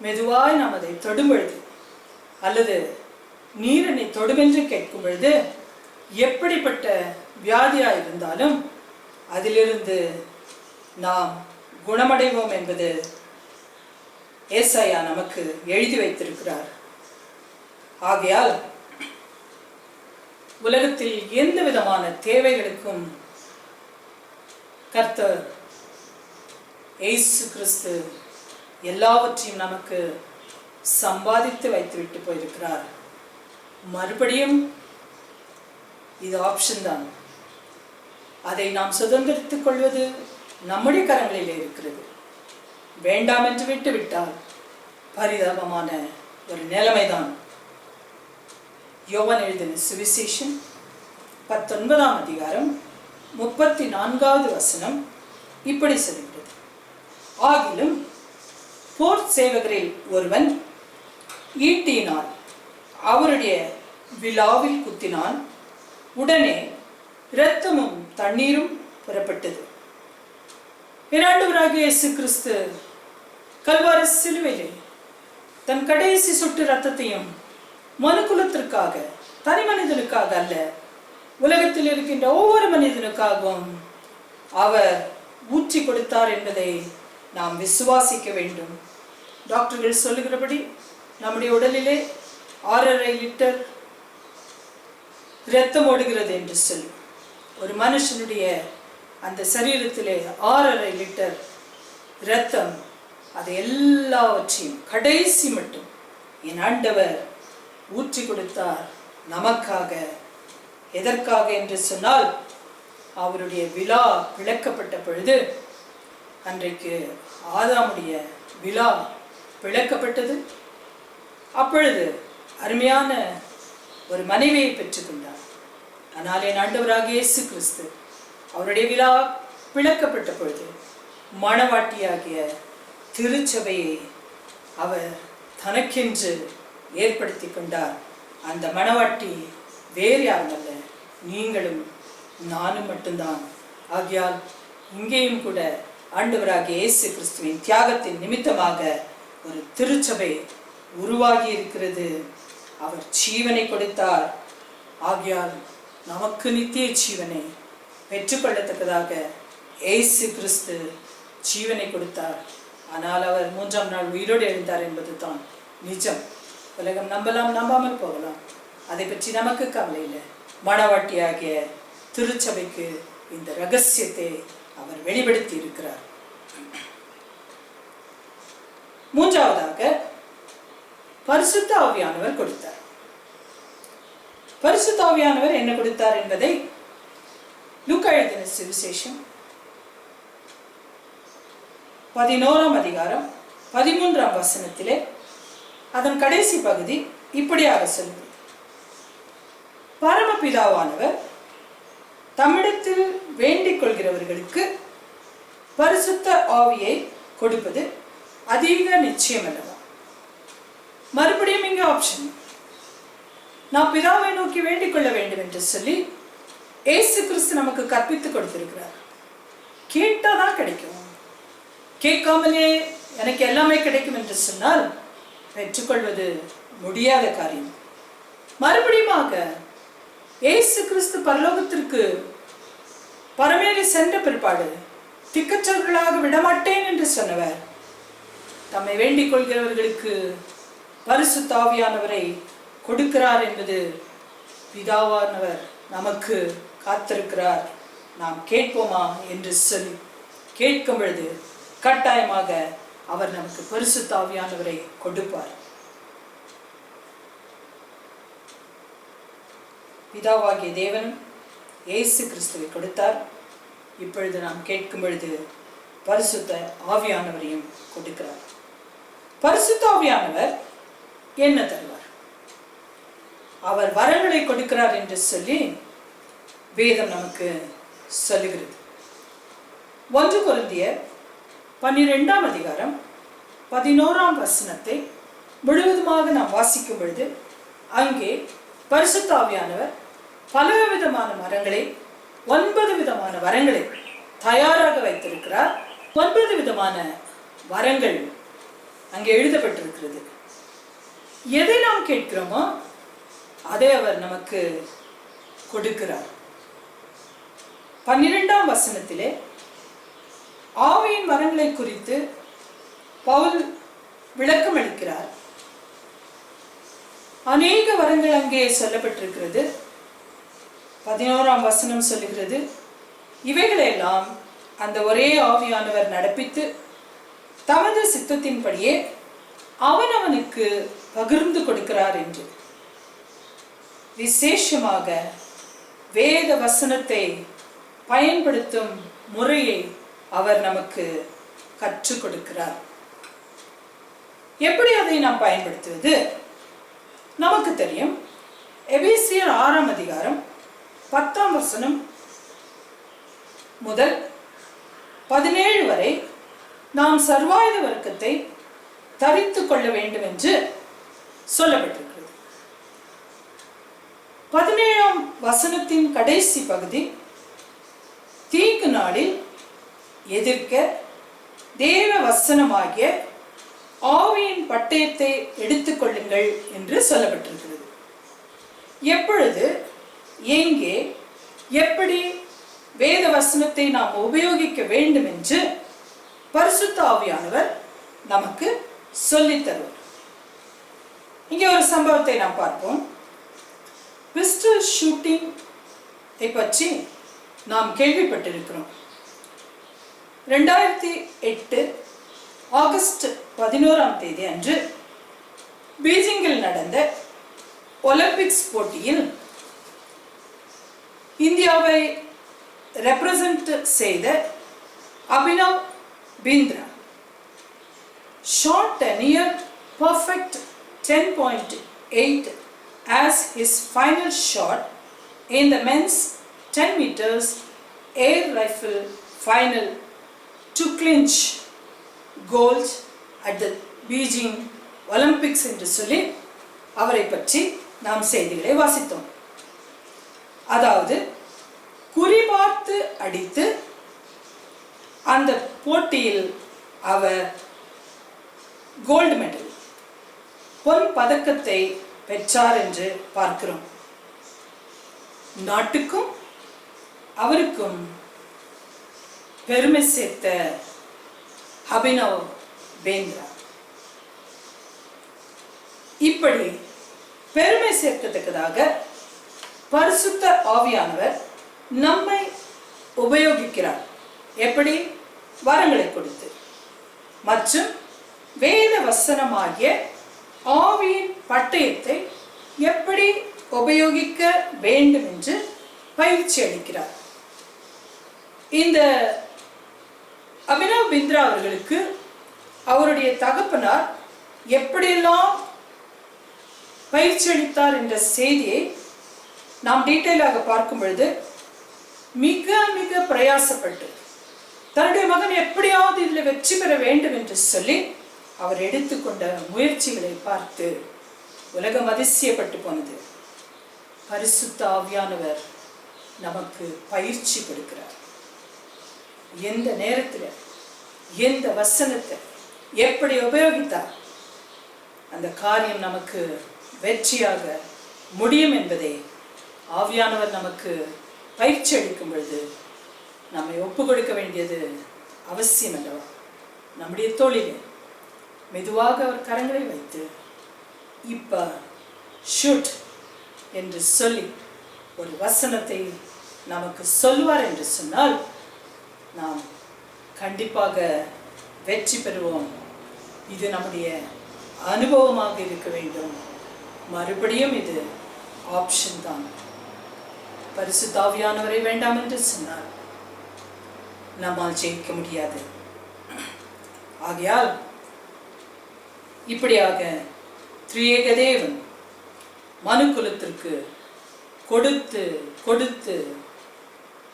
மெதுவாய் நாம் அதை தொடும் பொழுது, அல்லது நீரனை தொடுமென்று கேட்கும் பொழுது, எப்படிப்பட்ட வியாதியாக இருந்தாலும் அதிலிருந்து நாம் குணமடைவோம் என்பது ஏசாயா நமக்கு எழுதி வைத்திருக்கிறார். ஆகையால் உலகத்தில் எந்த விதமான தேவைகளுக்கும் கர்த்தர் இயேசு கிறிஸ்து எல்லாவற்றையும் நமக்கு சம்பாதித்து வைத்துவிட்டு போயிருக்கிறார். மறுபடியும் இது ஆப்ஷன் தான். அதை நாம் சுதந்திரித்துக் கொள்வது நம்முடைய கரங்களிலே இருக்கிறது. வேண்டாம் என்று விட்டுவிட்டால் பரிதாபமான ஒரு நிலைமைதான். யோவான் எழுதின சுவிசேஷம் 19ஆம் அதிகாரம் 34வது வசனம் இப்படி சொல்கிறது: ஆகிலும் போர் சேவகரில் ஒருவன் ஈட்டியினால் அவருடைய விலாவில் குத்தினான், உடனே இரத்தமும் தண்ணீரும் புறப்பட்டது. என் ஆண்டவராகிய இயேசு கிறிஸ்து கல்வாரி சிலுவையிலே தன் கடைசி சொட்டு இரத்தத்தையும் மனுக்குலத்திற்காக, தனி மனிதனுக்காக அல்ல, உலகத்தில் இருக்கின்ற ஒவ்வொரு மனிதனுக்காகவும் அவர் ஊற்றி கொடுத்தார் என்பதை நாம் விசுவாசிக்க வேண்டும். டாக்டர்கள் சொல்லுகிறபடி நம்முடைய உடலிலே 6.5 லிட்டர் இரத்தம் ஓடுகிறது என்று சொல்லி, ஒரு மனுஷனுடைய அந்த சரீரத்திலே 6.5 லிட்டர் இரத்தம், அது எல்லாவற்றையும் கடைசி மட்டும் என் ஆண்டவர் ஊற்றி கொடுத்தார் நமக்காக. எதற்காக என்று சொன்னால், அவருடைய விழா விளக்கப்பட்ட பொழுது அன்றைக்கு ஆதாமுடைய விழா விளக்கப்பட்டது. அப்பொழுது அருமையான ஒரு மனைவியை பெற்றுக்கொண்டார். ஆனால் என் ஆண்டவராக இயேசு கிறிஸ்து அவருடைய விழா விளக்கப்பட்ட பொழுது மணவாட்டியாகிய திருச்சபையை அவர் தனக்கென்று ஏற்படுத்தி கொண்டார். அந்த மணவாட்டி வேறு யாருமல்ல, நீங்களும் நானும் மட்டும்தான். ஆகையால் இங்கேயும் கூட ஆண்டவராகிய இயேசு கிறிஸ்துவின் தியாகத்தின் நிமித்தமாக ஒரு திருச்சபை உருவாகி இருக்கிறது. அவர் ஜீவனை கொடுத்தார். ஆகையால் நமக்கு நித்திய ஜீவனை பெற்றுக்கொள்ளத்தக்கதாக இயேசு கிறிஸ்து ஜீவனை கொடுத்தார். ஆனால் அவர் 3ஆம் நாள் உயிரோடு எழுந்தார் என்பது தான் நிஜம். உலகம் நம்பலாம், நம்பாமல் போகலாம், அதை பற்றி நமக்கு கவலை இல்லை. மணவாட்டியாகிய திருச்சபைக்கு இந்த ரகசியத்தை அவர் வெளிப்படுத்தி இருக்கிறார். மூன்றாவதாக பரிசுத்த ஆவியானவர் கொடுத்தார். பரிசுத்த ஆவியானவர் என்ன கொடுத்தார் என்பதை லூக்கா எழுதின சுவிசேஷம் 11ஆம் அதிகாரம் 13ஆம் வசனத்திலே அதன் கடைசி பகுதி இப்படியாக சொல்லுது. பரமபிதாவானவர் தம்மிடத்தில் வேண்டிக் கொள்கிறவர்களுக்கு பரிசுத்த ஆவியை கொடுப்பது அதிக நிச்சயம் அல்லவா. மறுபடியும் இங்கே ஆப்ஷன், நான் பிதாவை நோக்கி வேண்டிக் கொள்ள வேண்டும் என்று சொல்லி இயேசு கிறிஸ்து நமக்கு கற்பித்து கொடுத்திருக்கிறார். கேட்டாதான் கிடைக்கும், கேட்காமலே எனக்கு எல்லாமே கிடைக்கும் என்று சொன்னால் பெற்றுக்கொள்வது முடியாத காரியம். மறுபடியுமாக இயேசு கிறிஸ்து பரலோகத்திற்கு பரமேறி சென்ற பிற்பாடு திக்கற்றவர்களாக விடமாட்டேன் என்று சொன்னவர் தம்மை வேண்டிக் கொள்கிறவர்களுக்கு பரிசுத்த ஆவியானவரை கொடுக்கிறார் என்பது பிதாவானவர் நமக்கு காத்திருக்கிறார். நாம் கேட்போமா என்று சொல்லி கேட்கும் பொழுது கட்டாயமாக அவர் நமக்கு பரிசுத்த ஆவியானவரை கொடுப்பார். பிதாவாகிய தேவன் இயேசு கிறிஸ்துவை கொடுத்தார். இப்பொழுது நாம் கேட்கும் பொழுது பரிசுத்த ஆவியானவரையும் கொடுக்கிறார். பரிசுத்த ஆவியானவர் என்ன தருவார்? அவர் வரங்களை கொடுக்கிறார் என்று சொல்லி வேதம் நமக்கு சொல்லுகிறது. 1 கொரிந்தியர் 12ஆம் அதிகாரம் 11ஆம் வசனத்தை முழுவதுமாக நாம் வாசிக்கும் பொழுது அங்கே பரிசுத்த ஆவியானவர் பல விதமான மரங்களை 9 விதமான வரங்களை தயாராக வைத்திருக்கிறார். 9 விதமான வரங்கள் அங்கே எழுதப்பட்டிருக்கிறது. எதை நாம் கேட்கிறோமோ அதை அவர் நமக்கு கொடுக்கிறார். 12ஆம் வசனத்திலே ஆவியின் வரங்களை குறித்து பவுல் விளக்கம் அளிக்கிறார். அநேக வரங்கள் அங்கே சொல்லப்பட்டிருக்கிறது. 11ஆம் வசனம் சொல்லுகிறது, இவைகளெல்லாம் அந்த ஒரே ஆவியானவர் நடப்பித்து தமது சித்தத்தின்படியே அவனவனுக்கு பகிர்ந்து கொடுக்கிறார் என்று. விசேஷமாக வேத வசனத்தை பயன்படுத்தும் முறையை அவர் நமக்கு கற்றுக் கொடுக்கிறார். எப்படி அதை நாம் பயன்படுத்துவது? நமக்கு தெரியும். எபேசியர் 6ஆம் அதிகாரம் 10ஆம் வசனம் முதல் 17 வரை நாம் சர்வாயுத வர்க்கத்தை தரித்து கொள்ள வேண்டும் என்று சொல்லப்பட்டிருக்கிறது. 17ஆம் வசனத்தின் கடைசி பகுதி, தீங்கு நாளில் எதிர்க்க தேவ வசனமாகிய ஆவியின் பட்டயத்தை எடுத்துக்கொள்ளுங்கள் என்று சொல்லப்பட்டிருக்கிறது. எப்பொழுது, எங்கே, எப்படி வேத வசனத்தை நாம் உபயோகிக்க வேண்டும் என்று பரிசுத்த ஆவியானவர் நமக்கு சொல்லித் தருவார். இங்கே ஒரு சம்பவத்தை நாம் பார்ப்போம். பிஸ்டல் ஷூட்டிங் பற்றி நாம் கேள்விப்பட்டிருக்கிறோம். 2008 ஆகஸ்ட் 11ஆம் தேதி அன்று பீஜிங்கில் நடந்த ஒலிம்பிக்ஸ் போட்டியில் இந்தியாவை ரெப்ரசன்ட் செய்த Abhinav Bindra shot a near perfect 10.8 as his final shot in the men's 10 meters air rifle final to clinch gold at the Beijing Olympics என்று சொல்லி அவரை பற்றி நாம் செய்திகளை வாசித்தோம். அதாவது குறிபார்த்து அடித்து அந்த போட்டியில் அவர் கோல்டு மெடல் பொன் பதக்கத்தை பெற்றார் என்று பார்க்கிறோம். நாட்டுக்கும் அவருக்கும் பெருமை சேர்த்த அபினவ் பிந்த்ரா இப்படி பெருமை சேர்க்கத்தக்கதாக பரிசுத்த ஆவியானவர் நம்மை உபயோகிக்கிறார். எப்படி? வரங்களை கொடுத்து மற்றும் வேத வசனமாகிய ஆவியின் பட்டயத்தை எப்படி உபயோகிக்க வேண்டும் என்று பயிற்சி அளிக்கிறார். இந்த அபினவ் பிந்த்ரா அவர்களுக்கு அவருடைய தகப்பனார் எப்படியெல்லாம் பயிற்சி அளித்தார் என்ற செய்தியை நாம் டீட்டெயிலாக பார்க்கும் பொழுது மிக மிக பிரயாசப்பட்டு தன்னுடைய மகன் எப்படியாவது இதில் வெற்றி பெற வேண்டும் என்று சொல்லி அவர் எடுத்துக்கொண்ட முயற்சிகளை பார்த்து உலகம் அதிசயப்பட்டு போனது. பரிசுத்த ஆவியானவர் நமக்கு பயிற்சி கொடுக்கிறார். எந்த நேரத்தில் எந்த வசனத்தை எப்படி உபயோகித்தார் அந்த காரியம் நமக்கு வெற்றியாக முடியும் என்பதை ஆவியானவர் நமக்கு பயிற்சி அளிக்கும் பொழுது நம்மை ஒப்பு கொடுக்க வேண்டியது அவசியம் அல்லவா? நம்முடைய தோளிலே மெதுவாக அவர் கரங்களை வைத்து இப்ப ஷூட் என்று சொல்லி ஒரு வசனத்தை நமக்கு சொல்வார் என்று சொன்னால் நாம் கண்டிப்பாக வெற்றி பெறுவோம். இது நம்முடைய அனுபவமாக இருக்க வேண்டும். மறுபடியும் இது ஆப்ஷன் தான். பரிசுத்த ஆவியானவரை வேண்டாம் என்று சொன்னார் நம்மால் ஜெயிக்க முடியாது. ஆகையால் இப்படியாக திரியேக தேவன் மனுக்குலத்திற்கு கொடுத்து கொடுத்து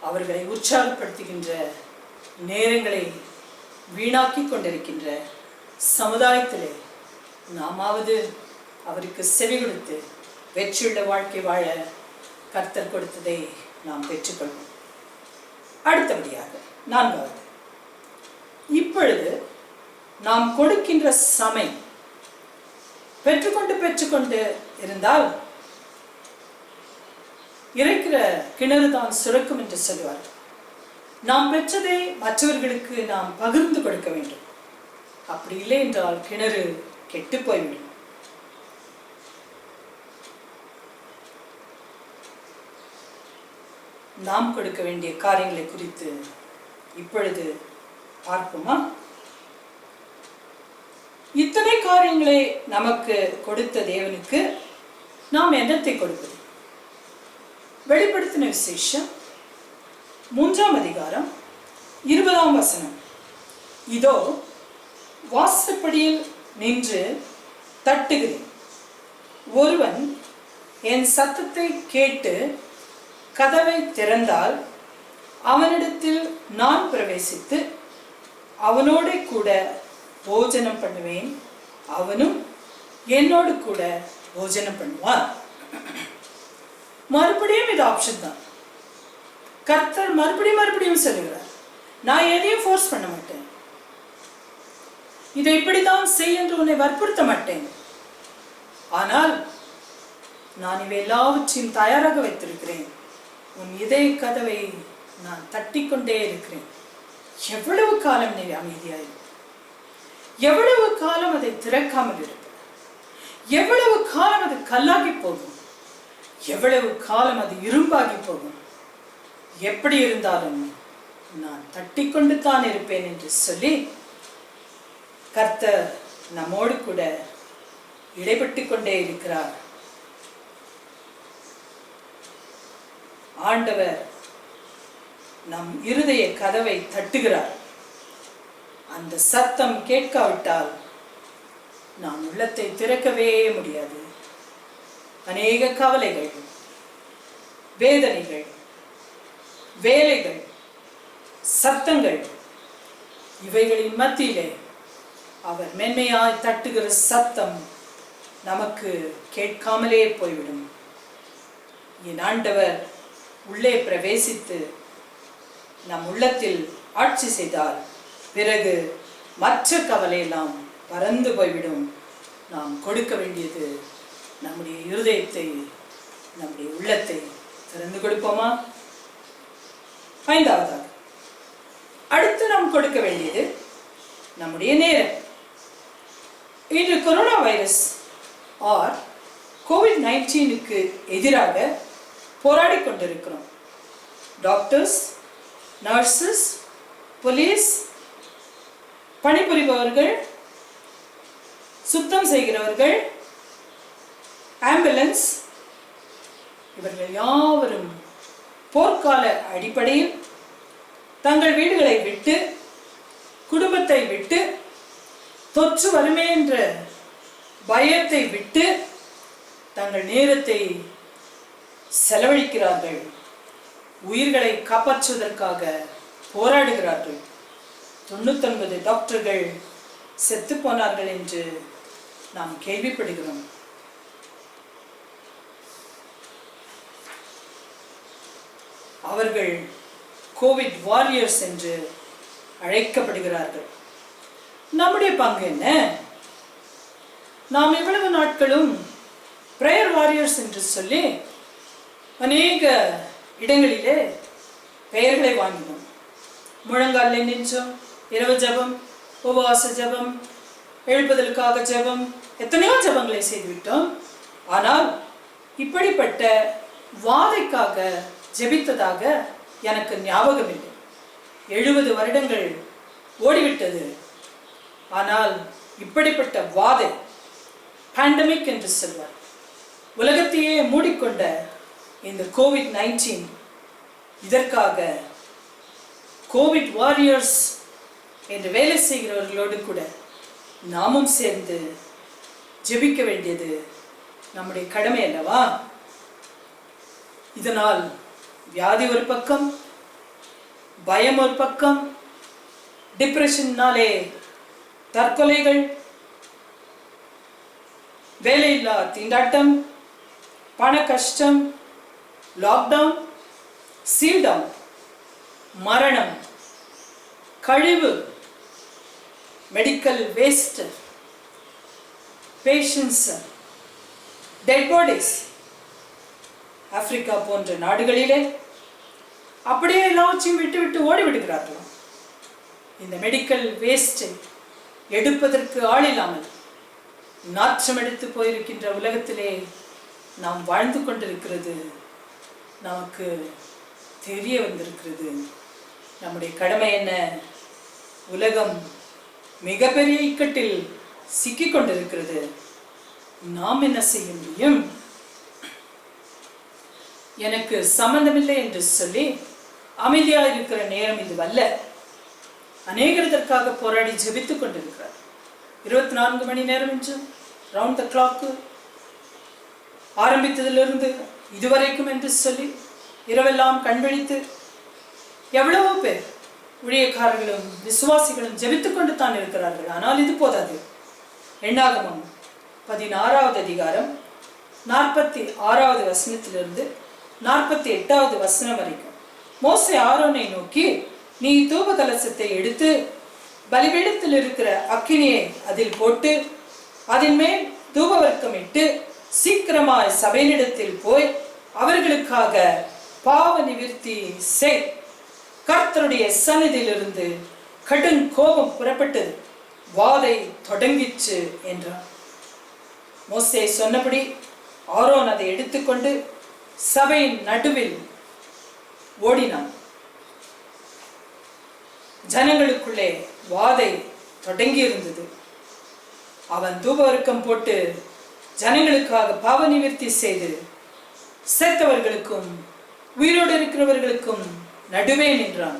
அவர்களை உற்சாகப்படுத்துகின்ற நேரங்களை வீணாக்கி கொண்டிருக்கின்ற சமுதாயத்திலே நாமாவது அவருக்கு செவி கொடுத்து வெற்றியுள்ள வாழ்க்கை வாழ கர்த்தர் கொடுத்ததை நாம் பெற்றுக்கொள்வோம். அடுத்தபடியாக 4வது, இப்பொழுது நாம் கொடுக்கின்ற சமயம் பெற்றுக்கொண்டு இருந்தால் இறைக்கிற கிணறு தான் சுரக்கும் என்று சொல்லுவார். நாம் பெற்றதை மற்றவர்களுக்கு நாம் பகிர்ந்து கொடுக்க வேண்டும். அப்படி இல்லை என்றால் கிணறு கெட்டு போய்விடும். நாம் கொடுக்க வேண்டிய காரியங்களை குறித்து இப்பொழுது பார்ப்போமா? இத்தனை காரியங்களை நமக்கு கொடுத்த தேவனுக்கு நாம் என்னத்தை கொடுப்பது? வெளிப்படுத்தின விசேஷம் 3ஆம் அதிகாரம் 20ஆம் வசனம். இதோ வாசற்படியில் நின்று தட்டுகிறேன். ஒருவன் என் சத்தத்தை கேட்டு கதவை திறந்தால் அவனிடத்தில் நான் பிரவேசித்து அவனோடு கூட போஜனம் பண்ணுவேன், அவனும் என்னோடு கூட போஜனம் பண்ணுவான். மறுபடியும் இது ஆப்ஷன் தான். கர்த்தர் மறுபடியும் சொல்லுகிறார். நான் எதையும் ஃபோர்ஸ் பண்ண மாட்டேன். இதை இப்படித்தான் செய் என்று உன்னை வற்புறுத்த மாட்டேன். ஆனால் நான் இவை எல்லாவற்றையும் தயாராக வைத்திருக்கிறேன். உன் இதய கதவை நான் தட்டிக்கொண்டே இருக்கிறேன். எவ்வளவு காலம் நீ அமைதியாய், எவ்வளவு காலம் அதை திறக்காமல் இருப்ப, எவ்வளவு காலம் அது கல்லாகி போகும், எவ்வளவு காலம் அது இரும்பாகி போகும், எப்படி இருந்தாலும் நான் தட்டிக்கொண்டு தான் இருப்பேன் என்று சொல்லி கர்த்தர் நம்மோடு கூட இடைப்பட்டு கொண்டே இருக்கிறார். ஆண்டவர் நம் இருதய கதவை தட்டுகிறார். அந்த சத்தம் கேட்காவிட்டால் நாம் உள்ளத்தை திறக்கவே முடியாது. அநேக கவலைகள், வேதனைகள், வேலைகள், சத்தங்கள், இவைகளின் மத்தியிலே அவர் மென்மையாய் தட்டுகிற சத்தம் நமக்கு கேட்காமலே போய்விடும். என் ஆண்டவர் உள்ளே பிரவேசித்து நம் உள்ளத்தில் ஆட்சி செய்தால் பிறகு மற்ற கவலையெல்லாம் பறந்து போய்விடும். நாம் கொடுக்க வேண்டியது நம்முடைய இருதயத்தை, நம்முடைய உள்ளத்தை திறந்து கொடுப்போமா? ஐந்தாவதாக, அடுத்து நாம் கொடுக்க வேண்டியது நம்முடைய நேரம். இன்று கொரோனா வைரஸ் ஆர் கோவிட்-19க்கு எதிராக போராடி கொண்டிருக்கிறோம். டாக்டர்ஸ், நர்சஸ், போலீஸ், பணிபுரிபவர்கள், சுத்தம் செய்கிறவர்கள், ஆம்புலன்ஸ், இவர்கள் யாவரும் போர்க்கால அடிப்படையில் தங்கள் வீடுகளை விட்டு, குடும்பத்தை விட்டு, தொற்று வருமே என்ற பயத்தை விட்டு தங்கள் நேரத்தை செலவழிக்கிறார்கள். உயிர்களை காப்பாற்றுவதற்காக போராடுகிறார்கள். 99 டாக்டர்கள் செத்து போனார்கள் என்று நாம் கேள்விப்படுகிறோம். அவர்கள் கோவிட் வாரியர்ஸ் என்று அழைக்கப்படுகிறார்கள். நம்முடைய பங்கு என்ன? நாம் எவ்வளவு நாட்களும் பிரேயர் வாரியர்ஸ் என்று சொல்லி அநேக இடங்களிலே பெயர்களை வாங்கினோம். முழங்காலில் நின்றோம், இரவு ஜபம், உபவாச ஜபம், எழுப்புதலுக்காக ஜபம், எத்தனையோ ஜபங்களை செய்துவிட்டோம். ஆனால் இப்படிப்பட்ட வாதைக்காக ஜெபித்ததாக எனக்கு ஞாபகம் இல்லை. 70 வருடங்கள் ஓடிவிட்டது. ஆனால் இப்படிப்பட்ட வாதை, பேண்டமிக் என்று சொல்வார், உலகத்தையே மூடிக்கொண்ட இந்த கோவிட்-19, இதற்காக கோவிட் வாரியர்ஸ் என்று வேலை செய்கிறவர்களோடு கூட நாமும் சேர்ந்து ஜெபிக்க வேண்டியது நம்முடைய கடமை அல்லவா? இதனால் வியாதி ஒரு பக்கம், பயம் ஒரு பக்கம், டிப்ரெஷன்னாலே தற்கொலைகள், வேலையில்லா திண்டாட்டம், பண கஷ்டம், லாக்டவுன், சீல்டவுன், மரணம், கழிவு, medical waste, patients, dead bodies. Africa போன்ற நாடுகளிலே அப்படியே எல்லாவற்றையும் விட்டு விட்டு ஓடிவிடுகிறார்களாம். இந்த மெடிக்கல் வேஸ்ட் எடுப்பதற்கு ஆள் இல்லாமல் நாற்றம் எடுத்து போயிருக்கின்ற உலகத்திலே நாம் வாழ்ந்து கொண்டிருக்கிறது நமக்கு தெரிய வந்திருக்கிறது. நம்முடைய கடமை என்ன? உலகம் மிகப்பெரிய இக்கட்டில் சிக்கிக் கொண்டிருக்கிறது. நாம் என்ன செய்ய முடியும்? எனக்கு சம்பந்தமில்லை என்று சொல்லி அமைதியாக இருக்கிற நேரம் இதுவல்ல. அநேகர் இதற்காக போராடி ஜெபித்துக் கொண்டிருக்கிறார். 24 மணி நேரம் என்று ரவுண்ட் த கிளாக்கு, ஆரம்பித்ததிலிருந்து இதுவரைக்கும் என்று சொல்லி இரவெல்லாம் கண்விழித்து எவ்வளவோ பேர் ஊழியக்காரர்களும் விசுவாசிகளும் ஜெபித்துக் கொண்டு தான் இருக்கிறார்கள். ஆனால் இது போதாது. எண்ணாகமம் 16வது அதிகாரம் 46வது வசனத்திலிருந்து 48வது வசனம் வரைக்கும் மோசே ஆரோனை நோக்கி, நீ தூப கலசத்தை எடுத்து பலிபீடத்தில் இருக்கிற அக்கினியை அதில் போட்டு அதன் மேல் தூபவர்க்கம் இட்டு சீக்கிரமாய் சபையினிடத்தில் போய் அவர்களுக்காக பாவ நிவிர்த்தி செய். கர்த்தருடைய சந்நிதியிலிருந்து கடும் கோபம் புறப்பட்டது, வாதை தொடங்கிச்சு என்றார். மோசே சொன்னபடி ஆரோன் அதை எடுத்துக்கொண்டு சபையின் நடுவில் ஓடினான். ஜனங்களுக்குள்ளே வாதை தொடங்கி இருந்தது. அவன் தூபவர்க்கம் போட்டு ஜனங்களுக்காக பாவ நிவர்த்தி செய்து செத்தவர்களுக்கும் உயிரோடு இருக்கிறவர்களுக்கும் நடுவே நின்றான்.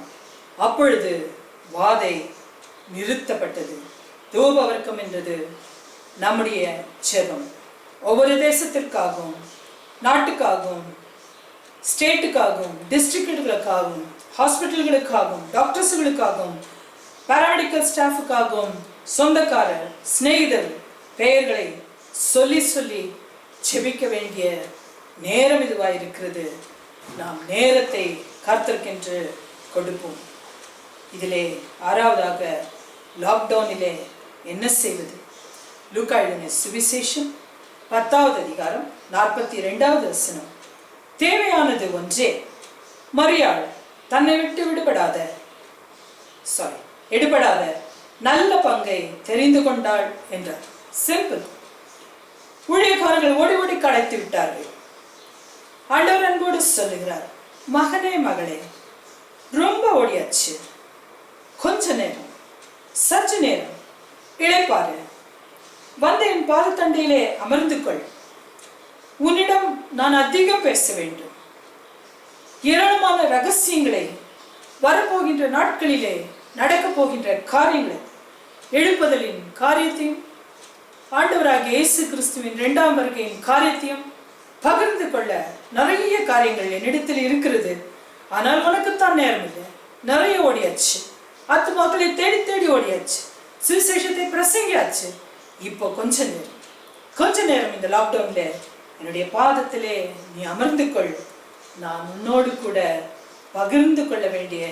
அப்பொழுது வாதை நிறுத்தப்பட்டது. தூப வர்க்கம் என்றது நம்முடைய ஜெபம். ஒவ்வொரு தேசத்திற்காகவும், நாட்டுக்காகவும், ஸ்டேட்டுக்காகவும், டிஸ்ட்ரிக்டுகளுக்காகவும், ஹாஸ்பிட்டல்களுக்காகவும், டாக்டர்ஸுகளுக்காகவும், பாராமெடிக்கல் ஸ்டாஃபுக்காகவும், சொந்தக்காரர், சிநேகிதர் பெயர்களை சொல்லி சொல்லி ஜெபிக்க வேண்டிய நேரம் இதுவாயிருக்கிறது. நாம் நேரத்தை கர்த்தருக்கென்று கொடுப்போம். இதிலே ஆறாவதாக லாக்டவுனிலே என்ன செய்வது? லூக்கா எழுதின சுவிசேஷம் 10வது அதிகாரம் 42வது வசனம். தேவையானது ஒன்றே, மரியாள் தன்னை விட்டு எடுபடாத நல்ல பங்கை தெரிந்து கொண்டாள் என்றார். சிம்பிள். ஊழியக்காரர்கள் ஓடி ஓடி களைத்து விட்டார்கள். ஆண்டவர் அன்போடு சொல்லுகிறார், மகனே மகளே, ரொம்ப ஓடியாச்சு, கொஞ்ச நேரம், சற்று நேரம் இளைப்பாரு, வந்து என் பாதத்தண்டையிலே அமர்ந்து கொள். உன்னிடம் நான் அதிகம் பேச வேண்டும். ஏராளமான ரகசியங்களை, வரப்போகின்ற நாட்களிலே நடக்க போகின்ற காரியங்களை, எழுப்புதலின் காரியத்தையும், ஆண்டவராகிய இயேசு கிறிஸ்துவின் 2ஆம் வருகையின் காரியத்தையும் பகிர்ந்து கொள்ள நிறைய காரியங்கள் என்னிடத்தில் இருக்கிறது. ஆனால் உனக்குத்தான் நேரம் இல்லை. நிறைய ஓடியாச்சு, ஆத்துமாக்களை தேடி தேடி ஓடியாச்சு, சுவிசேஷத்தை பிரசங்கியாச்சு. இப்போ கொஞ்ச நேரம் இந்த லாக்டவுன்ல என்னுடைய பாதத்திலே நீ அமர்ந்து கொள். நான் உன்னோடு கூட பகிர்ந்து கொள்ள வேண்டிய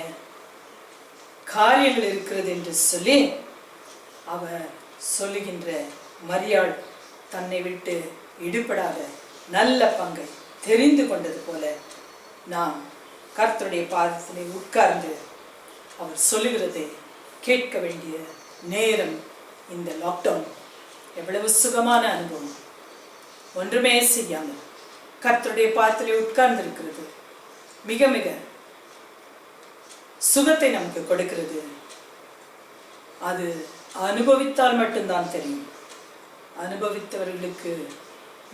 காரியங்கள் இருக்கிறது என்று சொல்லி அவர் சொல்லுகின்ற மரியாள் தன்னை விட்டு இடுபடாத நல்ல பங்கை தெரிந்து கொண்டது போல நாம் கர்த்தருடைய பாதத்திலே உட்கார்ந்து அவர் சொல்லுகிறதை கேட்க வேண்டிய நேரம் இந்த லாக்டவுன். எவ்வளவு சுகமான அனுபவம்! ஒன்றுமே செய்யாமல் கர்த்தருடைய பாதத்திலே உட்கார்ந்து இருக்கிறது மிக மிக சுகத்தை நமக்கு கொடுக்கிறது. அது அனுபவித்தால் மட்டும்தான் தெரியும். அனுபவித்தவர்களுக்கு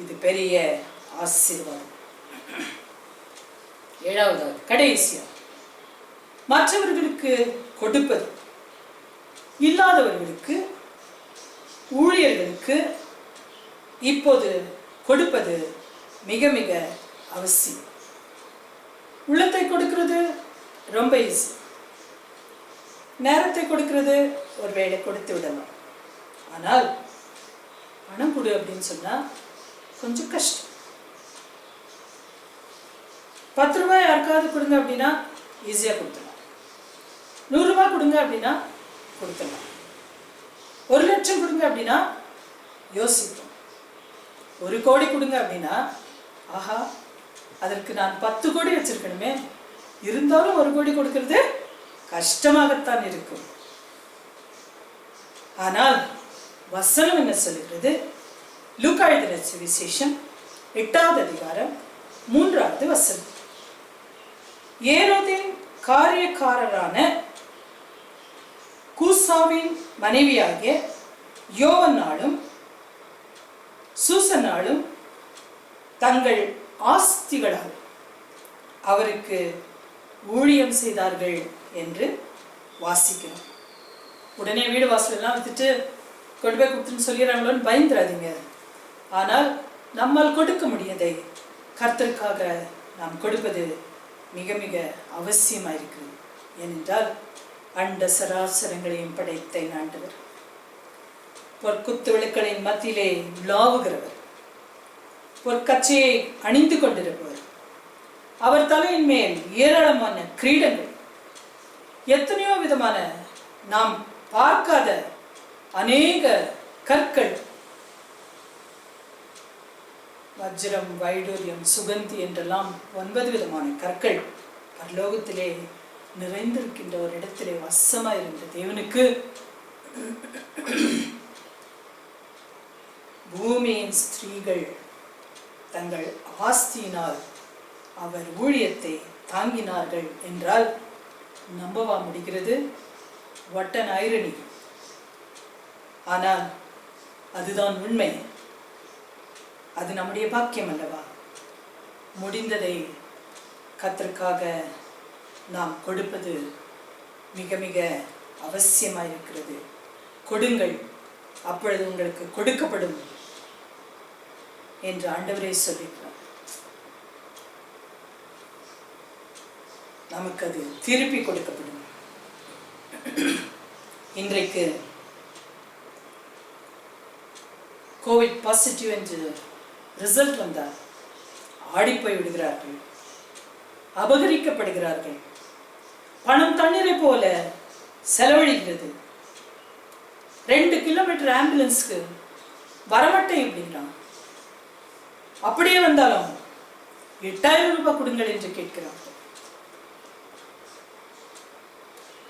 இது பெரிய ஆசீர்வாதம். 7வது கடைசியா, மற்றவர்களுக்கு கொடுப்பது, இல்லாதவர்களுக்கு, ஊழியர்களுக்கு இப்போது கொடுப்பது மிக மிக அவசியம். உள்ளத்தை கொடுக்கிறது ரொம்ப ஈஸி. நேரத்தை கொடுக்கிறது ஒருவேளை கொடுத்து விடலாம். ஆனால் பணம் கொடு அப்படின்னு சொன்னா கொஞ்சம் கஷ்டம். 10 ரூபாய் யாருக்காவது கொடுங்க அப்படின்னா ஈஸியா கொடுத்துடலாம். 100 ரூபாய் கொடுங்க அப்படின்னா கொடுத்துடலாம். 1 லட்சம் கொடுங்க அப்படின்னா யோசிப்போம். 1 கோடி கொடுங்க அப்படின்னா ஆஹா, அதற்கு நான் 10 கோடி வச்சிருக்கணுமே, இருந்தாலும் 1 கோடி கொடுக்கிறது கஷ்டமாகத்தான் இருக்கும். ஆனால் வசனம் என்ன சொல்லுகிறது? லூக்கா எழுதின சுவிசேஷம் 8வது அதிகாரம் 3வது வசனம். ஏரோதின் காரியக்காரரான கூசாவின் மனைவியாகிய யோவன்னாலும் சூசன்னாலும் தங்கள் ஆஸ்திகளால் அவருக்கு ஊழியம் செய்தார்கள் என்று வாசிக்கிறோம். உடனே வீடு வாசல் எல்லாம் வித்துட்டு கொண்டு போய் கொடுத்துன்னு சொல்லிடுறாங்களோன்னு பயந்துடாதீங்க. ஆனால் நம்மால் கொடுக்க முடியதை கர்த்தருக்காக நாம் கொடுப்பது மிக மிக அவசியமாயிருக்கிறது. ஏனென்றால் அண்ட சராசரங்களையும் படைத்த ஆண்டவர், பொற்குத்து விளக்குகளின் மத்தியிலே உலாவுகிறவர், பொற்கச்சையை அணிந்து கொண்டிருப்பவர், அவர் தலையின் மேல் ஏராளமான கிரீடங்கள், எத்தனையோ விதமான நாம் பார்க்காத அநேக கற்கள், வஜ்ரம், வைடூரியம், சுகந்தி என்றெல்லாம் 9 விதமான கற்கள் பரலோகத்திலே நிறைந்திருக்கின்ற ஒரு இடத்திலே வசமாயிருந்த தேவனுக்கு பூமியின் ஸ்திரீகள் தங்கள் ஆஸ்தியினால் அவர் ஊழியத்தை தாங்கினார்கள் என்றால் நம்பவா முடிகிறது? what an irony. ஆனால் அதுதான் உண்மை. அது நம்முடைய பாக்கியம் அல்லவா? முடிந்ததை கர்த்தருக்காக நாம் கொடுப்பது மிக மிக அவசியமாயிருக்கிறது. கொடுங்கள், அப்பொழுது உங்களுக்கு கொடுக்கப்படும் என்று ஆண்டவரே சொல்லியிருக்கிறார். நமக்கு அது திருப்பி கொடுக்கப்படும். இன்றைக்கு கோவிட் பாசிட்டிவ் என்று ரிசல்ட் வந்தால் ஆடிப்போய் விடுகிறார்கள், அபகரிக்கப்படுகிறார்கள். பணம் தண்ணீரை போல செலவழிக்கிறது. 2 கிலோமீட்டர் ஆம்புலன்ஸ்க்கு வரமாட்டேன் அப்படிங்கிறான். அப்படியே வந்தாலும் 8000 ரூபாய் கொடுங்கள் என்று கேட்கிறார்கள்.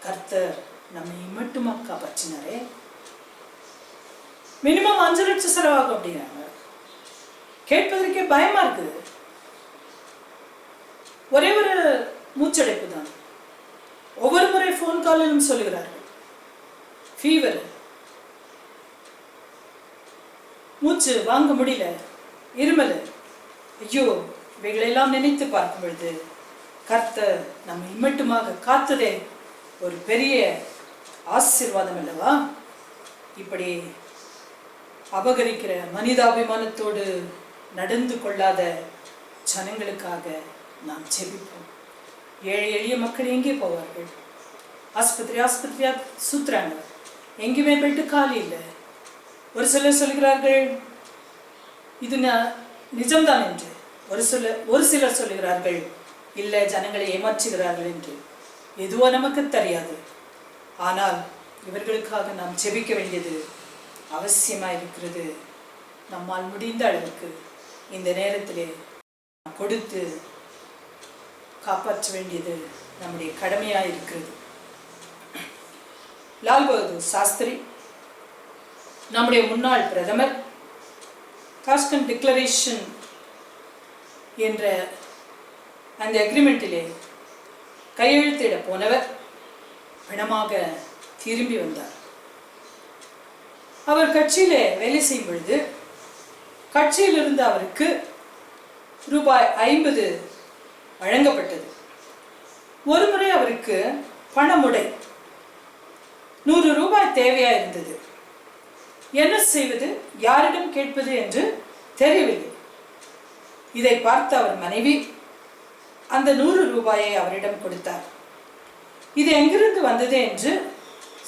கர்த்தர் நம்மை மட்டுமா காப்பாற்றினாரே. மினிமம் 5 லட்சம் செலவாகும் அப்படிங்கிறாங்க. கேட்பதற்கே பயமா இருக்குது. ஒரே ஒரு மூச்சடைப்பு தான். ஒவ்வொரு முறை போன் காலிலும் சொல்லுகிறார்கள், ஃபீவர், மூச்சு வாங்க முடியல, இருமல். ஐயோ, இவைகளெல்லாம் நினைத்து பார்க்கும் பொழுது கர்த்தர் நம்மை மட்டுமாக காத்ததே ஒரு பெரிய ஆசீர்வாதம் அல்லவா? இப்படி அபகரிக்கிற மனிதாபிமானத்தோடு நடந்து கொள்ளாத ஜனங்களுக்காக நாம் ஜெபிப்போம். ஏழை எளிய மக்கள் எங்கே போவார்கள்? ஆஸ்பத்திரியா சுத்துறாங்க, எங்கேயுமே பெட்டு காலி இல்லை. ஒரு சிலர் சொல்கிறார்கள் இது நிஜம்தான் என்று, ஒரு சிலர் சொல்கிறார்கள் இல்லை ஜனங்களை ஏமாற்றுகிறார்கள் என்று. எதுவோ நமக்கு தெரியாது. ஆனால் இவர்களுக்காக நாம் ஜெபிக்க வேண்டியது அவசியமாக இருக்கிறது. நம்மால் முடிந்த அளவுக்கு இந்த நேரத்திலே கொடுத்து காப்பாற்ற வேண்டியது நம்முடைய கடமையாக இருக்கிறது. லால் பகதூர் சாஸ்திரி, நம்முடைய முன்னாள் பிரதமர், காஸ்டன் டிக்ளரேஷன் என்ற அந்த அக்ரிமெண்டிலே கையெழுத்திட போனவர் பிணமாக திரும்பி வந்தார். அவர் கட்சியிலே வேலை செய்யும் பொழுது கட்சியிலிருந்து அவருக்கு ரூபாய் 50 வழங்கப்பட்டது. ஒரு முறை அவருக்கு பணமுடை 100 ரூபாய் தேவையா இருந்தது. என்ன செய்வது, யாரிடம் கேட்பது என்று தெரியவில்லை. இதை பார்த்த அவர் மனைவி அந்த 100 ரூபாயை அவரிடம் கொடுத்தார். இது எங்கிருந்து வந்தது என்று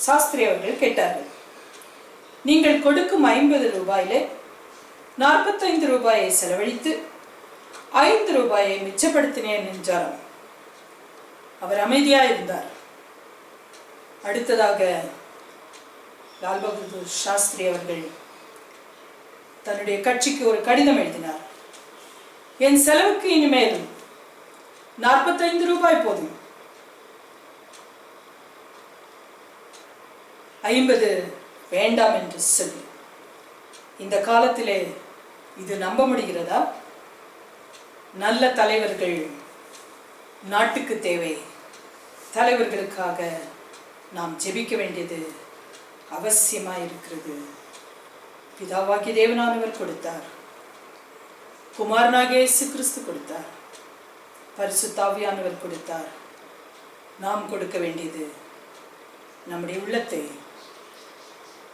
சாஸ்திரி அவர்கள் கேட்டார்கள். நீங்கள் கொடுக்கும் 50 ரூபாயிலே 45 ரூபாயை செலவழித்து 5 ரூபாயை மிச்சப்படுத்தினேன் என்றாராம். அவர் அமைதியாக இருந்தார். அடுத்ததாக லால் பகதூர் சாஸ்திரி அவர்கள் தன்னுடைய கட்சிக்கு ஒரு கடிதம் எழுதினார். என் செலவுக்கு இனிமேல் 45 ரூபாய் போதும், 50 வேண்டாம் என்று சொல்லி. இந்த காலத்திலே இது நம்ப முடிகிறதா? நல்ல தலைவர்கள் நாட்டுக்கு தேவை. தலைவர்களுக்காக நாம் ஜெபிக்க வேண்டியது அவசியமாக இருக்கிறது. பிதாவாகிய தேவனானவர் கொடுத்தார், குமாரனாகிய இயேசு கிறிஸ்து கொடுத்தார், பரிசுத்த ஆவியானவர் கொடுத்தார். நாம் கொடுக்க வேண்டியது நம்முடைய உள்ளத்தை,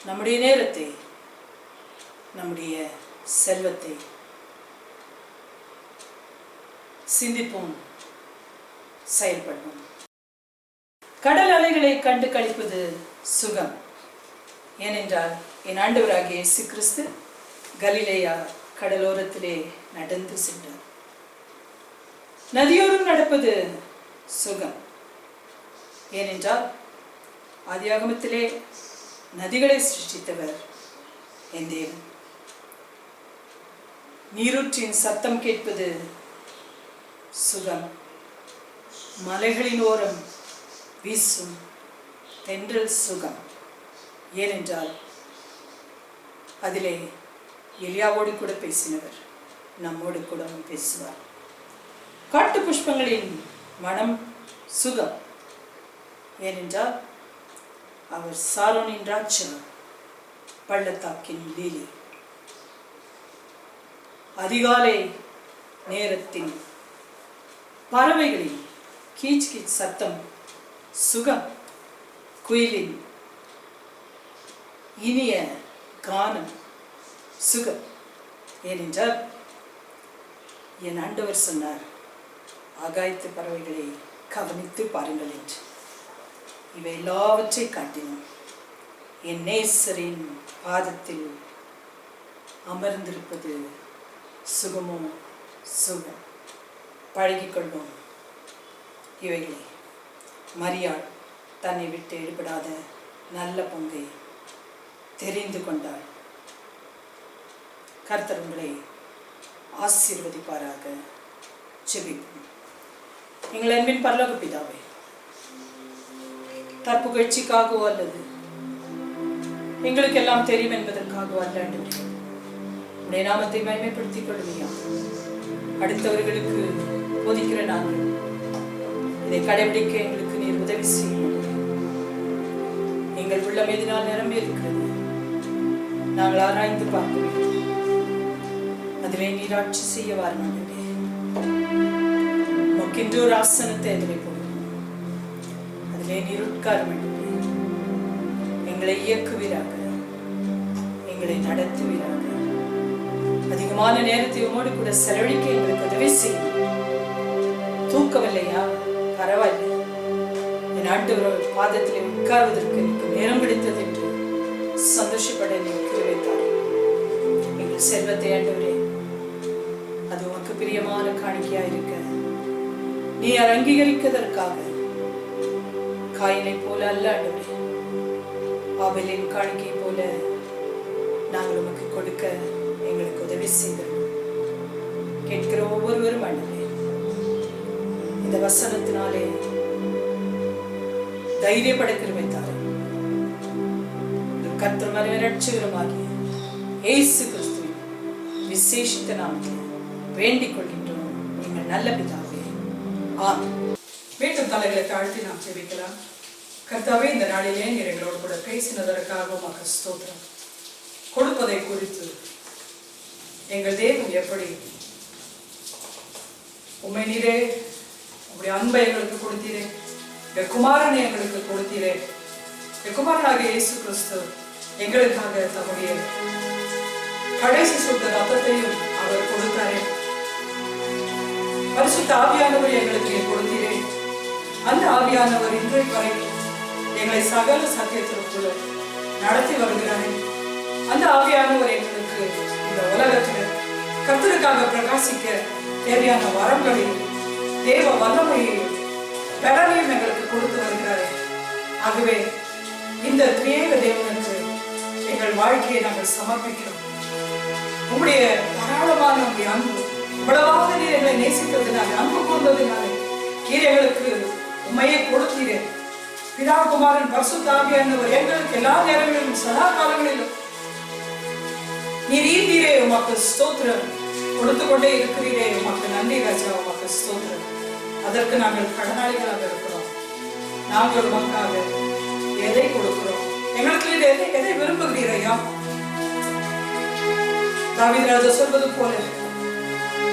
நம்முடைய நேரத்தை, நம்முடைய செல்வத்தை. சிந்திப்போம், செயல்படுவோம். கடல் அலைகளை கண்டு கழிப்பது சுகம். ஏனென்றால் என் ஆண்டவராகிய இயேசு கிறிஸ்து கலிலேயா கடலோரத்திலே நடந்து சென்றார். நதியோரம் நடப்பது சுகம். ஏனென்றால் ஆதியாகமத்திலே நதிகளை சிருஷ்டித்தவர் என் தேவன். நீரூற்றின் சத்தம் கேட்பது சுகம். மலைகளின் ஓரம் வீசும் தென்றல் சுகம். ஏனென்றால் அதிலே எலியாவோடு கூட பேசினவர் நம்மோடு கூட பேசுவார். காட்டு புஷ்பங்களின் மனம் சுகம். ஏனென்றால் அவர் சாரோனின் ராஜா, பள்ளத்தாக்கின் லீலி. அதிகாலை நேரத்தின் பறவைகளின் கீச் கீச் சத்தம் சுகம். குயிலின் இனிய கானம், சுகம். ஏனென்றால் என் ஆண்டவர் சொன்னார், ஆகாயத்து பறவைகளை கவனித்து பாருங்கள் என்று. இவை எல்லாவற்றை காட்டினோம் என் நேசரின் பாதத்தில் அமர்ந்திருப்பது சுகமோ சுகம். பழகிக்கொள்வோம் இவைகளை. மரியாள் தன்னை விட்டு எடுபடாத நல்ல பங்கை தெரிந்து கொண்டாள். கர்த்தர் உங்களை ஆசீர்வதிப்பாராக. ஜெபிப்போம். எங்கள் அன்பின் பரலோக பிதாவே, தற்புகழ்ச்சிக்காகவோ அல்லது எங்களுக்கு எல்லாம் தெரியும் என்பதற்காகவோ அல்ல, உடைய நாமத்தை மகிமைப்படுத்திக் கொள்ளுமையா. அடுத்தவர்களுக்கு போதிக்கிற நாங்கள் இதை கடைபிடிக்க எங்களுக்கு நீர் உதவி செய்யும். எங்கள் உள்ளம் எதினால் நிரம்பி இருக்கிறது, நாங்கள் ஆராய்ந்து பார்க்கிறோம். அதிலே நீர் ஆட்சி செய்ய வாருங்கள். உமக்கென்று ஒரு ஆசனத்தை அதிலே போடுவோம், அதிலே நீர் உட்கார வேண்டும். எங்களை இயக்குவீராக, எங்களை நடத்துவீராக. அதிகமான நேரத்தை உமோடு கூட செலவழிக்க எங்களுக்கு உதவி செய்யும். தூக்கமில்லையா? பரவாயில்லை. என் ஆண்டவர் பாதத்தில் உட்கார்வதற்கு எனக்கு நேரம் கிடைத்தது என்று சந்தோஷப்பட எனக்கு வைத்தார். எங்கள் செல்வத்தை ஆண்டவரே, அது உனக்கு பிரியமான காணிக்கையா இருக்க நீ அங்கீகரிப்பதற்காக காயினை போல அல்ல ஆண்டவரே, ஆபேலின் காணிக்கை போல நாங்கள் உமக்கு கொடுக்க எங்களுக்கு உதவி செய்தோம். கேட்கிற ஒவ்வொருவரும் ஆண்டவரே, இந்த வசனத்தினாலே தைரியப்பட வைத்தார். கர்த்தர் மறை ரட்சகருமாகிய இயேசு கிறிஸ்துவின் விசேஷித்த நாமத்தில் வேண்டிக் கொள்கின்றோம் எங்கள் நல்ல பிதாவே, ஆமென். மீண்டும் தலைகளை தாழ்த்தி நாம் ஜெபிக்கலாம். கர்த்தாவே, இந்த நாளிலே நீர் எங்களோடு கூட பேசினதற்காக உமக்கு ஸ்தோத்திரம். கொடுப்பதை குறித்து எங்கள் தேவன் எப்படி உம்மை நீரே உங்களுடைய அன்பை எங்களுக்கு கொடுத்தீரே, எங்கள் குமாரனை எங்களுக்கு கொடுத்தீரே. எங்கள் குமாரனாகிய இயேசு கிறிஸ்து எங்களுக்காக தம்முடைய கடைசி சொந்த ரத்தத்தையும் அவர் கொடுத்தாரே. பரிசுத்த ஆவியானவர் எங்களுக்கு கொடுத்தீரே. அந்த ஆவியானவர் இன்றைக்கு வரைக்கும் எங்களை சகல சத்தியத்திற்குள்ள நடத்தி வருகிறாரே. அந்த ஆவியானவர் எங்களுக்கு இந்த உலகத்தில் கர்த்தருக்காக பிரகாசிக்க தேவையான வரங்களையும் தேவ வல்லமையையும் பலனையும் எங்களுக்கு கொடுத்து வருகிறாரே. ஆகவே இந்த திரியேக தேவனுக்கு எங்கள் வாழ்க்கையை நாங்கள் சமர்ப்பிக்கிறோம். உங்களுடைய தாராளமான உங்களுடைய அன்பு, இவ்வளவாக நீர் எங்களை நேசித்ததுனால, அன்பு கொண்டதுனால நீர் எங்களுக்கு உண்மையை கொடுத்தீரே. பிதா குமாரன் பரிசுத்த ஆவியானவர் எங்களுக்கு எல்லா நேரங்களிலும் சதா காலங்களிலும் நீர் ஈந்தீரே. உமக்கு ஸ்தோத்திரம். கொடுத்து கொண்டே இருக்கிறீரே. உமக்கு நன்றி ராஜா, உமக்கு ஸ்தோத்திரம். அதற்கு நாங்கள் கடனாளிகளாக இருக்கிறோம். நாங்கள் உமக்காக எதை கொடுக்கிறோம்? எங்களுக்கு எதை விரும்புகிறீரையா? தாவீது ராஜா சொல்வது போல,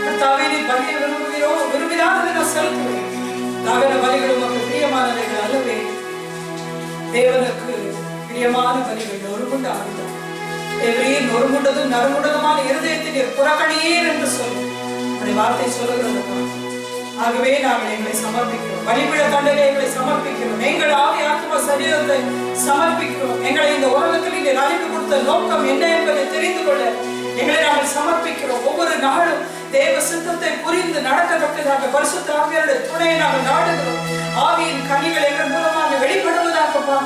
கர்த்தாவே, நீ பலியை விரும்பினால் நான் செலுத்துவேன். தாவீது பலிகள் உமக்கு பிரியமானவைகள் அல்லவே. தேவனுக்கு பிரியமான பலிகள் நொறுங்குண்ட ஆவிதான். தேவரீர் நொறுங்குண்டதும் நறுங்குண்டதுமான இருதயத்தில் புறக்கணியேன் என்று சொல்லும் அந்த வார்த்தை சொல்லுகிறது. ஆகவே நாங்கள் எங்களை சமர்ப்பிக்கிறோம். பலிபீட தண்டனை எங்களை சமர்ப்பிக்கிறோம். எங்கள் ஆவி ஆத்மா சரீரத்தை சமர்ப்பிக்கிறோம். எங்களை இந்த உலகத்தில் இங்கே அழைப்பு கொடுத்த நோக்கம் என்ன என்பதை தெரிந்து கொள்ள எங்களை நாங்கள் சமர்ப்பிக்கிறோம். ஒவ்வொரு நாளும் தேவ சித்தத்தை புரிந்து நடக்கத்தக்கதாக பரிசுத்த ஆவியாருடைய துணையை நாங்கள் நாடுகிறோம். ஆவியின் கனிகள் எங்கள் மூலமாக வெளிப்படுவதாகப்பா.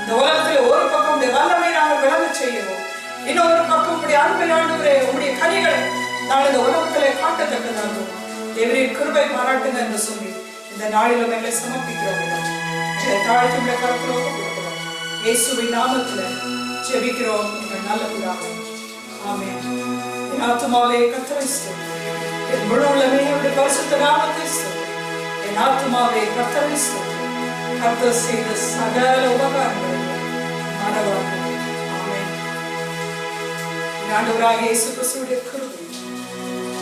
இந்த உலகத்தில் ஒரு பக்கம் உடைய வல்லமை நாங்கள் விளங்க செய்யணும், இன்னொரு பக்கம் உடைய அன்பை ஆண்டவரே உங்களுடைய கனிகளை நாங்கள் இந்த உலகத்திலே காட்டத்தக்கதாகும். தேவரின் கிருபை பாராட்டுங்க என்று சொல்லி இந்த நாளிலும் எங்களை சமர்ப்பிக்கிறோம். தாழ்த்தி உள்ள கருத்துறோம் கொடுக்கிறோம். இயேசுவின் நாமத்தில் ஜெபிக்கிறோம் எங்கள் நல்ல பிதாவே, ஆமென். என் ஆத்துமாவே கர்த்தரை ஸ்தோத்திரி, என் முழு உள்ளமே அவருடைய பரிசுத்த நாமத்தை ஸ்தோத்திரி. என் ஆத்துமாவே கர்த்தரை ஸ்தோத்திரி, கர்த்தர் செய்த சகல உபகாரங்களை மறவாதே. ஆமென். ஆண்டவராகிய இயேசு கிறிஸ்துவின் கிருபை,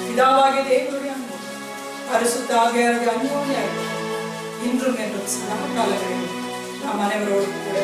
பிதாவாகிய தேவனுடைய அன்பு, பரிசுத்த ஆவியாருடைய அன்போடு இன்றும் என்றும் சதா காலங்களிலும் நாம் அனைவரோடு கூட